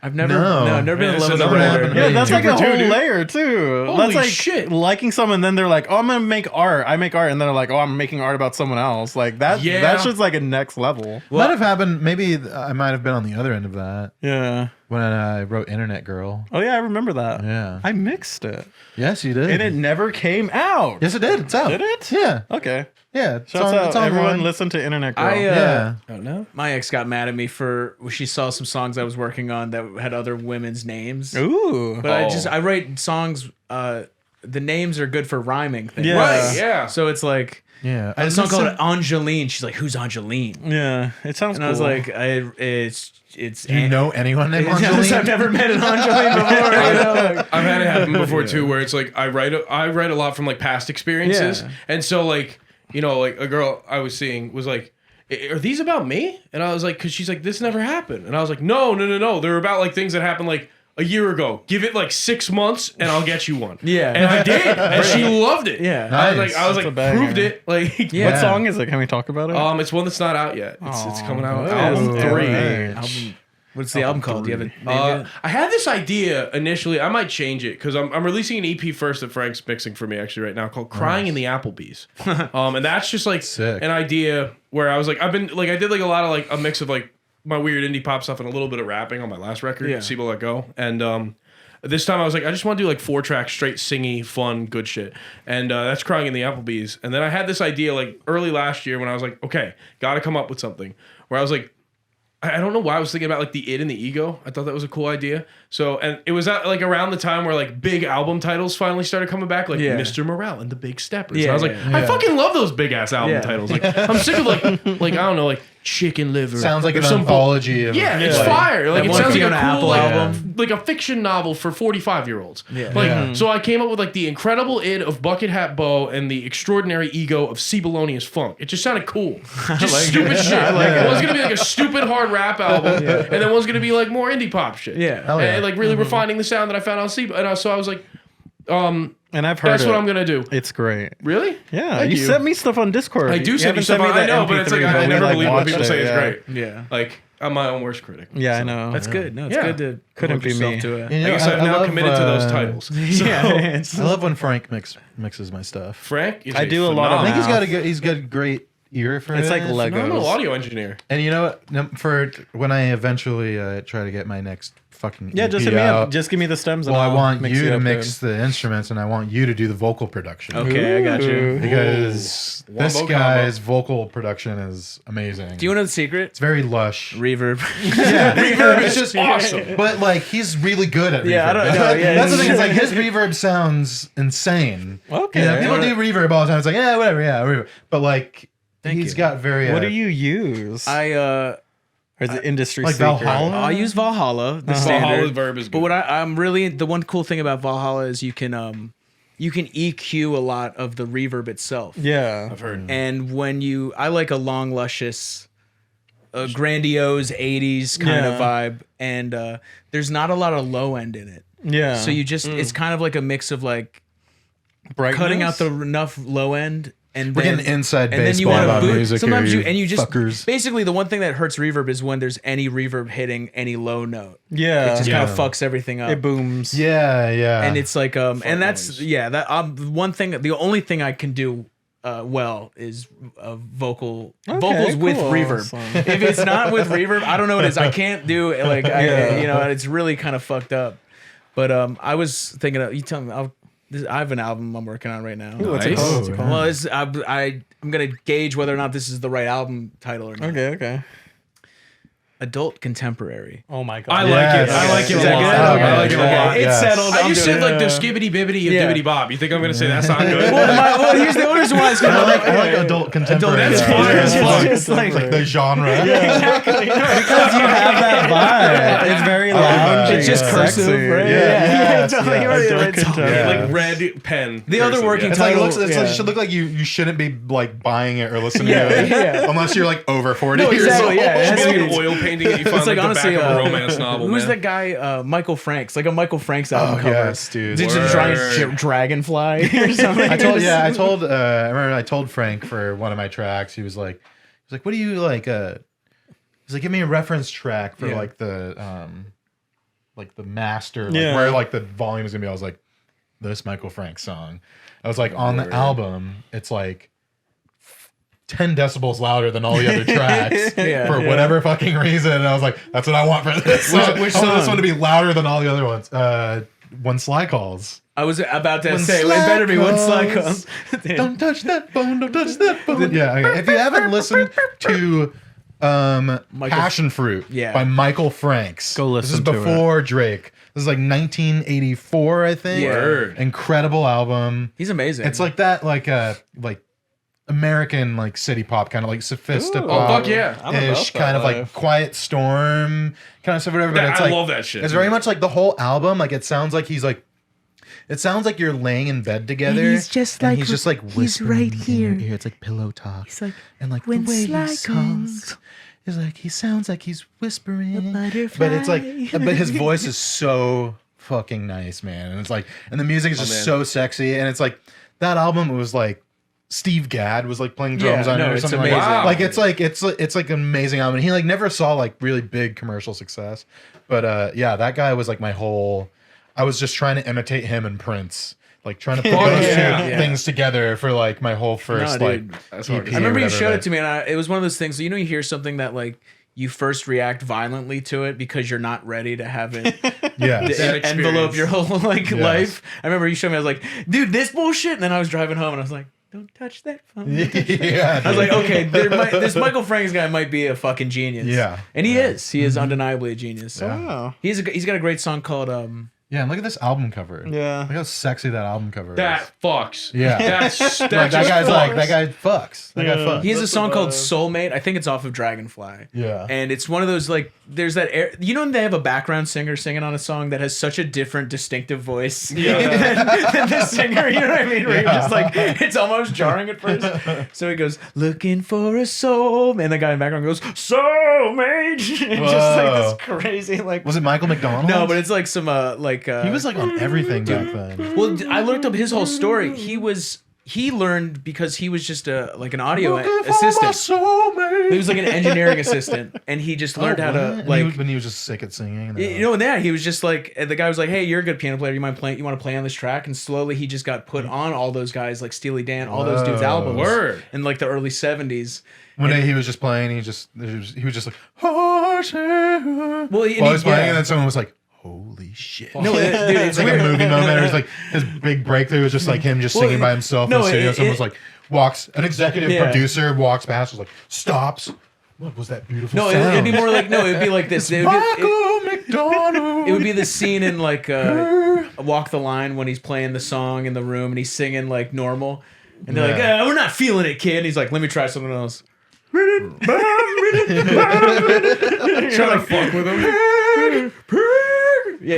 I've never No. been in love with a never writer. happened. Yeah, Hey, that's two like for a two, whole dude. layer too. Holy That's like shit. liking someone, then they're like, oh, I'm gonna make art. I make art, and they're like, oh, I'm making art about someone else. Like that. Yeah. That's just like a next level. Might have happened. Maybe I might have been on the other end of that Yeah. when I wrote Internet Girl. Oh yeah, I remember that. Yeah. I mixed it, Yes, you did. and it never came out. Yes, it did. It's out. Did it? Yeah. Okay. Yeah. It's Shouts out. it's Everyone online. listen to Internet Girl. Yeah. Oh no. My ex got mad at me for she saw some songs I was working on that had other women's names. Ooh. But I write songs. The names are good for rhyming things. Yeah. Right. Yeah. So it's like Yeah. a song called Angeline. She's like, "Who's Angeline?" Yeah. It sounds And cool. I was like, "It's." Do you know anyone named I've Angeline? never met an Angeline before. I've had it happen before too, where it's like I write a lot from like past experiences, Yeah. and so like like a girl I was seeing was like, "Are these about me?" And I was like, "Cause she's like, this never happened," and I was like, "No, they're about like things that happened like a year ago. Give it like 6 months, and I'll get you one." Yeah. and I did, and she loved it. Yeah. I was Nice. like, That's a banger. proved it. Like, Yeah. What song is it? Can we talk about it? it's one that's not out yet. It's coming out. Oh, Album yeah. 3. Album. What's the album called? Do you have a name yet? I had this idea initially. I might change it because I'm releasing an EP first that Frank's mixing for me actually right now called "Crying in the Applebee's," and that's just like Sick. an idea where I was like, I did like a lot of like a mix of like my weird indie pop stuff and a little bit of rapping on my last record, Yeah. "See But Let Go," and this time I was like, I just want to do like 4 tracks, straight singy, fun, good shit, and that's "Crying in the Applebee's." And then I had this idea like early last year when I was like, okay, got to come up with something where I was like, I don't know why I was thinking about like the id and the ego. I thought that was a cool idea. So, and it was at, like around the time where like big album titles finally started coming back, like Yeah. Mr. Morale and the Big Steppers. Yeah, and I was like, yeah. I fucking love those big ass album Yeah. titles. Like, I'm sick of like I don't know, like Chicken Liver. Sounds like or an some anthology of yeah, it's like, fire. Like That it one sounds like a Fiona cool Apple like, album. like a fiction novel for 45-year-olds. Yeah. Like Yeah. so, I came up with like the incredible id of Bucket Hat Bo and the extraordinary ego of Cebulonious Funk. It just sounded cool. Just stupid shit. One's gonna be like a stupid hard rap album, and then one's gonna be like more indie pop shit. Yeah. Hell yeah. And like really refining the sound that I found on Cebul. And so I was like, And I've heard that's it. what I'm gonna do. It's great. Really? Yeah, Thank you you. sent me stuff on Discord. I do You send you haven't stuff. sent me I the know, but it's like MP3, I we, never like, believe when watched people it, say it's yeah. great. Yeah. Like I'm my own worst critic. Yeah, I know. That's good. No, it's Yeah. good to Couldn't hold be yourself me. to it. You I know, guess I've now love, committed to those titles. Yeah, I love when Frank mixes my stuff. Frank is I do a lot of I think Math. he's got a great ear for it. It's like phenomenal Legos. audio engineer. And you know what? For when I eventually try to get my next fucking Yeah, just EP hit me out, up. Just give me the stems. And well, I I'll want mix you it to up mix the instruments, and I want you to do the vocal production. Okay, I got you. Because this Wombo guy's vocal production is amazing. Do you know the secret? It's very lush. Reverb. Yeah, reverb is just awesome. But like he's really good at reverb. Yeah, I don't know, yeah, That's the thing. It's like his reverb sounds insane. Okay. Yeah, people do reverb all the time. It's like, yeah, whatever, yeah, reverb. But like he's you. got very What do you use? Or is it industry like secret? Valhalla? I use Valhalla, the Valhalla's standard. verb is good. But what I'm really the one cool thing about Valhalla is you can EQ a lot of the reverb itself. Yeah. I've heard. And when I like a long, luscious, grandiose 80s kind of vibe, and there's not a lot of low end in it. Yeah. So you just it's kind of like a mix of like Brightness? cutting out the enough low end. And We're then, getting inside and then you baseball want about to boot. music Sometimes here, you just fuckers. basically the one thing that hurts reverb is when there's any reverb hitting any low note. Yeah. It just kind of Yeah. fucks everything up. It booms. Yeah, yeah. And it's like and that's noise. one thing, the only thing I can do well is vocals with cool. reverb. So- If it's not with reverb, I don't know what it is. I can't do it. Like Yeah. it's really kind of fucked up. But I was thinking of, you tell me, I have an album I'm working on right now. Ooh, what's it Nice. called? What's it called? Well, I'm gonna gauge whether or not this is the right album title or not. Okay. Adult contemporary. Oh my god. I like it. I like it Is a that lot. good? I like it a Okay. lot. It's Yes. settled. I I'm just doing said like the it. skibbity bibbity of Yeah. Dibbity Bob. You think I'm gonna say that's not good? Well, here's the only reason why it's I like adult contemporary. That's Yeah. fine. Yeah. It's It's fine. like- It's like- it's like the genre. Exactly. Because you have that vibe. It's very loungy. It's just and cursive, sexy. right? Yeah. totally. Yeah. You already Adult read something. contemporary. Like red pen. The other cursive, working yeah. It's like, title, it yeah. should look like you shouldn't be like buying it or listening Yeah, to it yeah. unless you're like over 40 No, years exactly, old. yeah. It It has should to be be- like an oil painting that you find It's like like honestly, the back of a romance novel. who's man. that guy? Michael Franks, like a Michael Franks album Oh, cover. yes, dude. Did you Word. try Dragonfly or something? I remember I told Frank for one of my tracks. He was like, what do you like? He's like, give me a reference track for Yeah. like the master, like Yeah. where like the volume is gonna be. I was like, this Michael Frank song. I was like, on the album, it's like 10 decibels louder than all the other tracks Yeah. for whatever fucking reason. And I was like, that's what I want for this song. which I want this song? one to be louder than all the other ones. When Sly Calls. I was about to When say, it Sly better be when Sly calls. comes. Don't touch that bone, don't touch that bone. Yeah, okay. If you haven't listened to Passion Fruit Yeah. by Michael Franks, Go listen This to is before Drake. This is like 1984, I think. Yeah. Word. Incredible album. He's amazing. It's like that, like American like city pop, kind of like sophisticated Ooh. Oh, pop fuck yeah. I don't know ish, about kind of that like life. Quiet Storm kind of stuff, whatever. But it's I like love that shit. it's very much like the whole album. Like it sounds like he's like. It sounds like you're laying in bed together. And he's just and like- he's just like he's whispering right in here. your ear. It's like pillow talk. He's like, and like when the way Sly he songs comes, is like he sounds like he's whispering. butterfly. But it's like, but his voice is so fucking nice, man. And it's like, and the music is just man. so sexy. And it's like that album was like. Steve Gadd was like playing drums Yeah, on no, it or it's something amazing. like that. Wow. Like it's like an amazing album. And he like never saw like really big commercial success. But yeah, that guy was like my whole I was just trying to imitate him and Prince. Like trying to put those yeah. two things together for like my whole first No, like dude. That's hard to EP I remember or you whatever, showed but- it to me, and it was one of those things. So, you hear something that like you first react violently to it because you're not ready to have it Yeah. That envelope experience. your whole like Yes. life. I remember you showed me. I was like, dude, this bullshit. And then I was driving home, and I was like, don't touch that phone. Yeah. I was like, okay, this Michael Franks guy might be a fucking genius. Yeah. And he is. He is undeniably a genius. Wow. He's got a great song called Yeah, and look at this album cover. Yeah. Look how sexy that album cover That is. fucks. Yeah. That's Like, that guy's like that guy fucks. That guy fucks. He has a That's song the called vibe. Soulmate. I think it's off of Dragonfly. Yeah. And it's one of those like there's that air, when they have a background singer singing on a song that has such a different distinctive voice than the singer, you know what I mean? Where you're just like it's almost jarring at first. So he goes, looking for a soul, and the guy in the background goes, soulmate. Just like Whoa. this crazy like Was it Michael McDonald? no, but it's like some he was like on everything back then. well, I looked up his whole story. He he learned because he was just an audio assistant. He was like an engineering assistant, and he just learned how to like. When he was just sick at singing. And that he was just like, the guy was like, "Hey, you're a good piano player. You want to play on this track?" And slowly he just got put on all those guys like Steely Dan, all those dudes' albums. Word. In like the early 70s. One day he was just playing. He was just like, while he was playing, and then someone was like, "Holy shit!" No, dude, it's like a movie moment. It was like his big breakthrough was just like him just singing by himself in the studio. Someone was like, an executive producer walks past, was like, stops. What was that beautiful sound? It'd be more like it'd be like this. It would be the scene in like Walk the Line when he's playing the song in the room and he's singing like normal, and they're like, "We're not feeling it, kid." And he's like, "Let me try something else." Trying to fuck with him. Yeah,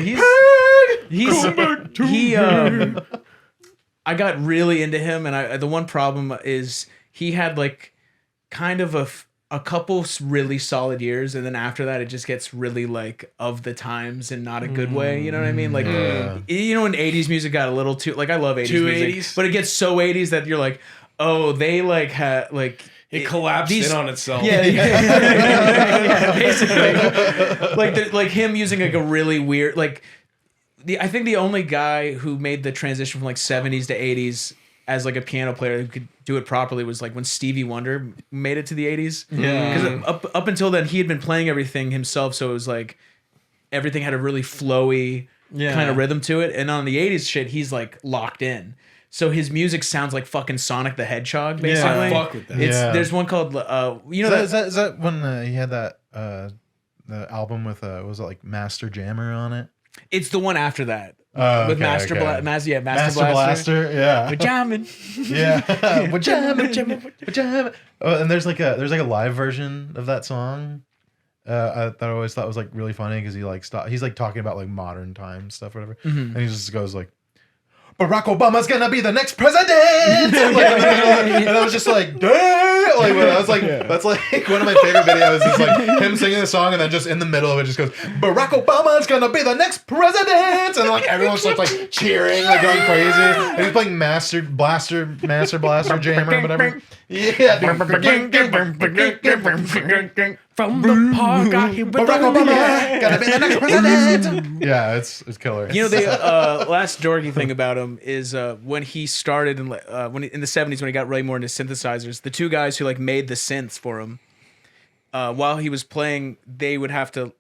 I got really into him, and the one problem is he had like kind of a couple really solid years, and then after that it just gets really like of the times and not a good way. You know what I mean? Like you know when 80s music got a little too like I love 80s music, 80s? but it gets so 80s that you're like, oh, they like had like. It collapsed in on itself. Yeah, basically. like him using like a really weird I think the only guy who made the transition from like 70s to 80s as like a piano player who could do it properly was like when Stevie Wonder made it to the 80s. Yeah. Because up until then he had been playing everything himself, so it was like everything had a really flowy kind of rhythm to it. And on the 80s shit, he's like locked in. So his music sounds like fucking Sonic the Hedgehog, basically. I fuck with that. There's one called is that when he had that the album with was it like Master Jammer on it? It's the one after that. With Master Blaster, yeah. We're jamming. Yeah. We're jamming. Oh, and there's like a live version of that song. I always thought was like really funny because he's like talking about like modern times stuff, whatever. And he just goes like, Barack Obama's gonna be the next president. And I was just like, damn! Like, I was like, that's like one of my favorite videos is like him singing the song and then just in the middle of it just goes, Barack Obama's gonna be the next president, and like everyone's just like cheering, like going crazy. And he's playing Master Blaster Jammer, whatever. Yeah. From the park, I hear Barack Obama gonna be the next president. Yeah, it's killer. You know, the last dorky thing about him is when he started in the 70s when he got really more into synthesizers, the two guys who like made the synths for him, while he was playing, they would have to.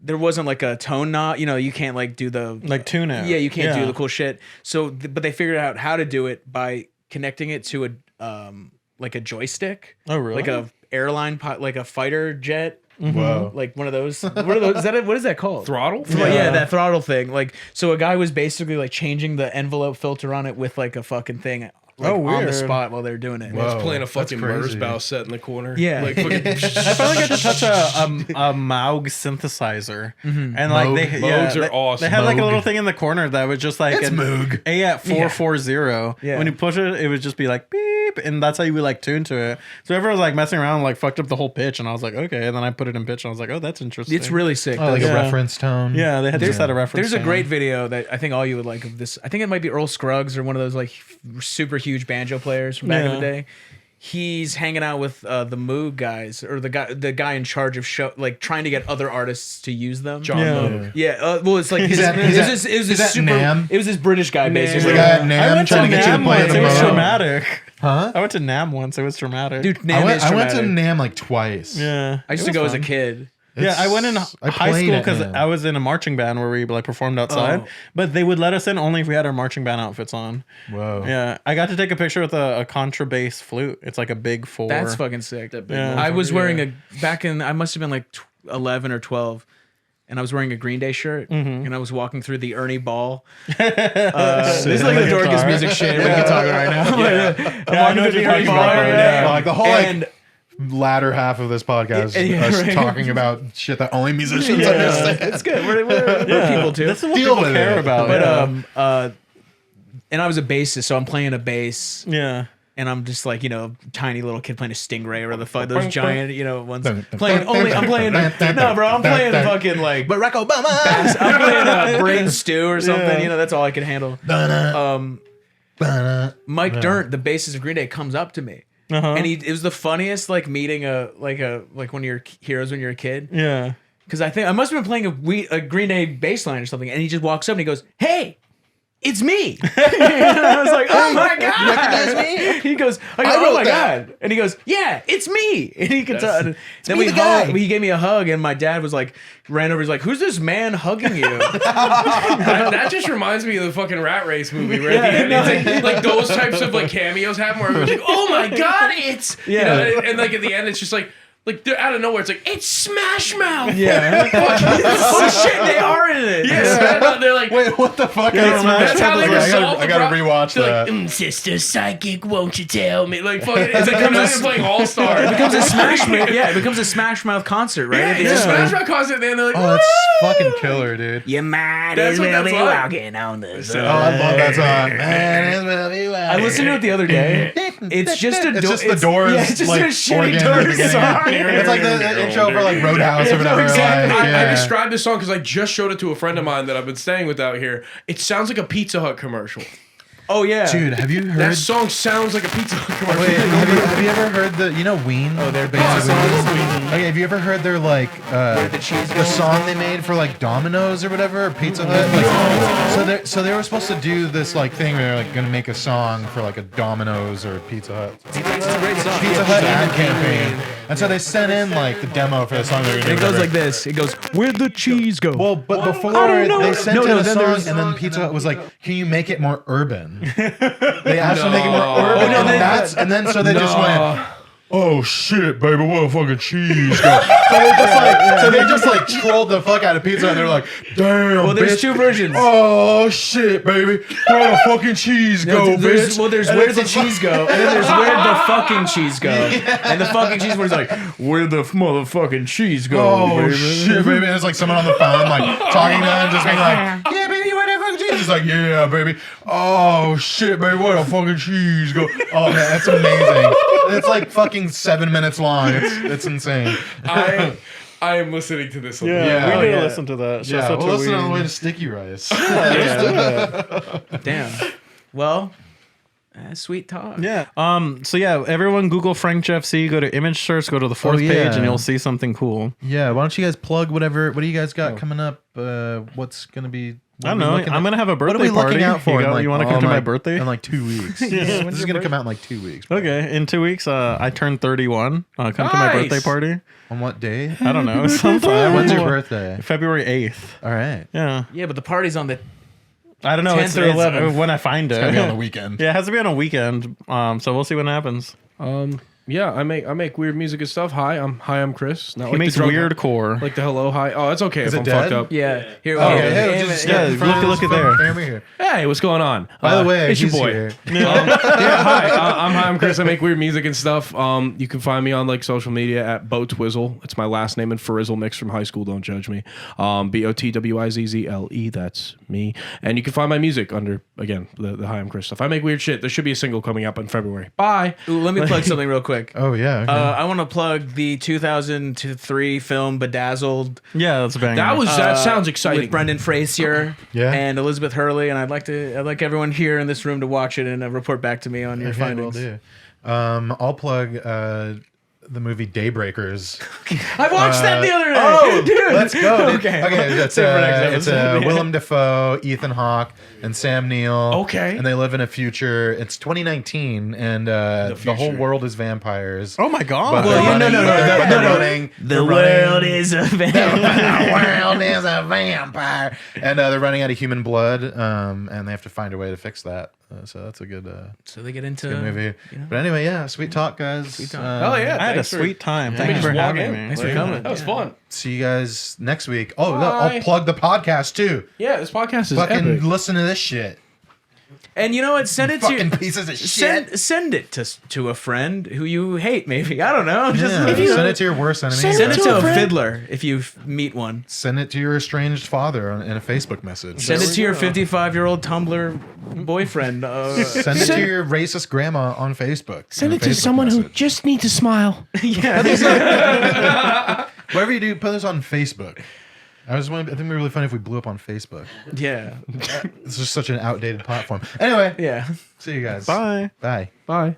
There wasn't like a tone knot, you know. You can't like do the like tune out. Yeah, you can't do the cool shit. So, but they figured out how to do it by connecting it to a joystick. Oh, really? Like a airline like a fighter jet. Whoa. Like one of those. What are those? What is that called? Throttle? Yeah, that throttle thing. Like, so a guy was basically like changing the envelope filter on it with like a fucking thing. Like, on the weird. spot while they're doing it. Whoa. I was playing a fucking crazy. Merzbow set in the corner. Yeah. Like fucking I finally got to touch a Moog synthesizer, and like Moogs are awesome. They had like a Moog. little thing in the corner that was just like It's Moog. A at 440. Yeah. When you push it, it would just be like beep, and that's how you would like tune to it. So everyone was like messing around, and, like fucked up the whole pitch, and I was like, okay. And then I put it in pitch, and I was like, oh, that's interesting. It's really sick. Oh, like Yeah. a reference tone. yeah. They had just had a reference. There's a tone. great video that I think all you would like of this. I think it might be Earl Scruggs or one of those like super huge banjo players from back in the day. He's hanging out with the Moog guys, or the guy in charge of trying to get other artists to use them. John Yeah. Moog. Yeah, well, it's like He's at NAMM? It was this British guy He's basically. the guy at I NAMM went trying to get you to NAMM play once. the It was Moog. traumatic. Huh? I went to NAMM once. It was traumatic. Dude, I NAMM is went to traumatic. NAMM like twice. Yeah. I used It to was go as a fun. kid. Yeah, I went in I high played school at because NAMM. I was in a marching band where we like performed outside, Oh. but they would let us in only if we had our marching band outfits on. Whoa. Yeah, I got to take a picture with a contrabass flute. It's like a big 4. That's fucking sick. Yeah. I was wearing I must have been like 11 or 12. And I was wearing a Green Day shirt, and I was walking through the Ernie Ball. This is like the dorkiest music shit we can talk about right now. I'm I walking know through what the Ernie you're Ball. talking about. Like the whole And latter half of this podcast is Yeah, us right. talking about shit that only musicians yeah, understand. it's good. We're people too. This is what Deal people with care it. about. But and I was a bassist, so I'm playing a bass, yeah. and I'm just like, you know, tiny little kid playing a Stingray or the fuck those giant, you know, ones. I'm playing fucking like Barack Obama. I'm playing Brain Stew or something. Yeah. You know, that's all I can handle. Mike Dirnt, the bassist of Green Day, comes up to me. And it was the funniest like meeting like one of your heroes when you're a kid. Yeah. Because I think I must have been playing a Green Day bass line or something, and he just walks up and he goes, "Hey, it's me." And I was like, "Oh my god, you recognize me?" He goes, "Oh my god," and he goes, "Yeah, it's me." And he could tell. Then he gave me a hug, and my dad was like, ran over. He's like, "Who's this man hugging you?" That just reminds me of the fucking Rat Race movie, where at the end, it's like those types of like cameos happen where everyone's like, "Oh my god, it's," you know, and like at the end, it's just like they're out of nowhere. It's like, it's Smash Mouth. Yeah. Oh shit, they are in it. Yeah. They're like, wait, what the fuck? that's how like I gotta rewatch they're that. like, sister psychic, won't you tell me? Like, fucking, it's like comes out playing All Star. It becomes a Smash Mouth. Yeah, it becomes a Smash Mouth concert, right? Yeah, it's a Smash Mouth concert. Then they're like, Oh, that's fucking killer, dude. You might That's as what well that's be like. walking on the Oh, sun. I love that song. Man, I listened to it the other day. It's just a It's just the Doors. Yeah, it's just like, a shitty organ at the Doors beginning. song. It's like the intro for like Roadhouse or whatever. exactly. Like, I yeah. described this song because I just showed it to a friend of mine that I've been staying with out here. It sounds like a Pizza Hut commercial. Oh yeah, Dude, have you That heard? song sounds like a Pizza Hut commercial. Wait, have you ever heard the? You know Ween? Oh, their band. band. Okay, have you ever heard their like the cheese the goes? song they made for like Domino's or whatever, or Pizza Hut? Like, so they were supposed to do this like thing where they're like gonna make a song for like a Domino's or Pizza Hut. It's a great song. Pizza Hut ad campaign. And so they sent in like the demo for the song they were gonna It do. goes like this. It goes, "Where'd the cheese go?" Well, but before they sent in a song, and then Pizza Hut was like, "Can you make it more urban?" They asked them to make it more urban, and then so they just went, "Oh shit, baby, what a fucking cheese go!" So they just like trolled the fuck out of Pizza, and they're like, "Damn, Well, there's bitch. two versions. Oh shit, baby, where the fucking cheese go, there's, bitch?" well, there's And "Where'd it's the like- cheese go?" And then there's "Where'd the fucking cheese go?" And the fucking cheese one's like, "Where'd the motherfucking cheese go?" Oh baby? shit, baby! And it's like someone on the phone, like talking to them, just being like, "Yeah, baby, where the fucking cheese?" He's like, "Yeah, baby." Oh shit, baby, where the fucking cheese go? Oh man, that's amazing. It's like fucking 7 minutes long. It's insane. I am listening to this. Yeah. we need yeah. to listen to that. It's Yeah, just such we'll a listen on the way weird- to Sticky Rice. Damn. Well, sweet talk. Yeah. So yeah, everyone Google FrankJavCee, go to image search, go to the fourth yeah. page, and you'll see something cool. Yeah, why don't you guys plug whatever? What do you guys got coming up? What's gonna be? I don't know. I'm gonna have a What are birthday we looking party. out for? You want to come to my birthday? in like 2 weeks? This is gonna come out in like 2 weeks. Okay, in 2 weeks, I turn 31. Come to my birthday Nice. party. On what day? I don't know. Sometime. When's your birthday? February 8th. All right. Yeah. Yeah, but the party's on the. I don't know. 10th It's, or it's 11th. when I find it. Gotta be on the weekend. Yeah, it has to be on a weekend. So we'll see what happens. Yeah, I make weird music and stuff. Hi, I'm Chris. Not He like makes the drunk- weird core. like the hello hi. Oh, it's okay if it I'm dead? fucked up. Yeah. Here. Oh, here, hey, here, just here. yeah, in front of look this at there. fucking camera here. Hey, what's going on? By the way, it's your he's boy. here. I'm Chris. I make weird music and stuff. You can find me on like social media at Botwizzle. It's my last name and Frizzle mix from high school. Don't judge me. BOTWIZZLE. That's me. And you can find my music under again the Hi, I'm Chris stuff. I make weird shit. There should be a single coming up in February. Bye. Ooh, let me plug something real quick. Oh yeah. Okay. I want to plug the 2003 film Bedazzled Yeah, that's a banger. That sounds exciting. with Brendan Fraser Yeah. and Elizabeth Hurley, and I'd like everyone here in this room to watch it and report back to me on your Okay, will findings. do. I'll plug the movie Daybreakers. I watched that the other day. Oh, dude. let's go. Dude. Okay. Okay. It's Save for next episode. Willem Dafoe, Ethan Hawke, and Sam Neill. Okay. And they live in a future. It's 2019, and the whole future. world is vampires. Oh my god. But they're running- The world is a vampire. The world is a vampire, and they're running out of human blood, and they have to find a way to fix that. So that's a good, So they get into good movie. But anyway, yeah, sweet talk, guys. Sweet talk. Oh yeah, I had a thanks for- sweet time. Let Thank me you just for walk having in. me. Thanks for Like, coming. That was fun. See you guys next week. Oh, no, Bye. I'll plug the podcast too. Yeah, this podcast is Fucking epic. listen to this shit. And you know what? Send it Fucking to pieces of shit. send it to a friend who you hate. Maybe I don't know. Just Yeah, send it to your worst enemy. send it to a fiddler if you meet one. Send it to your estranged father in a Facebook message. Send it to your 55-year-old Tumblr boyfriend. Send it to your racist grandma on Facebook. Send in it a to Facebook someone who message. just needs to smile. yeah. Whatever you do, put this on Facebook. I think it'd be really funny if we blew up on Facebook. Yeah. It's just such an outdated platform. Anyway, Yeah. see you guys. Bye. Bye. Bye.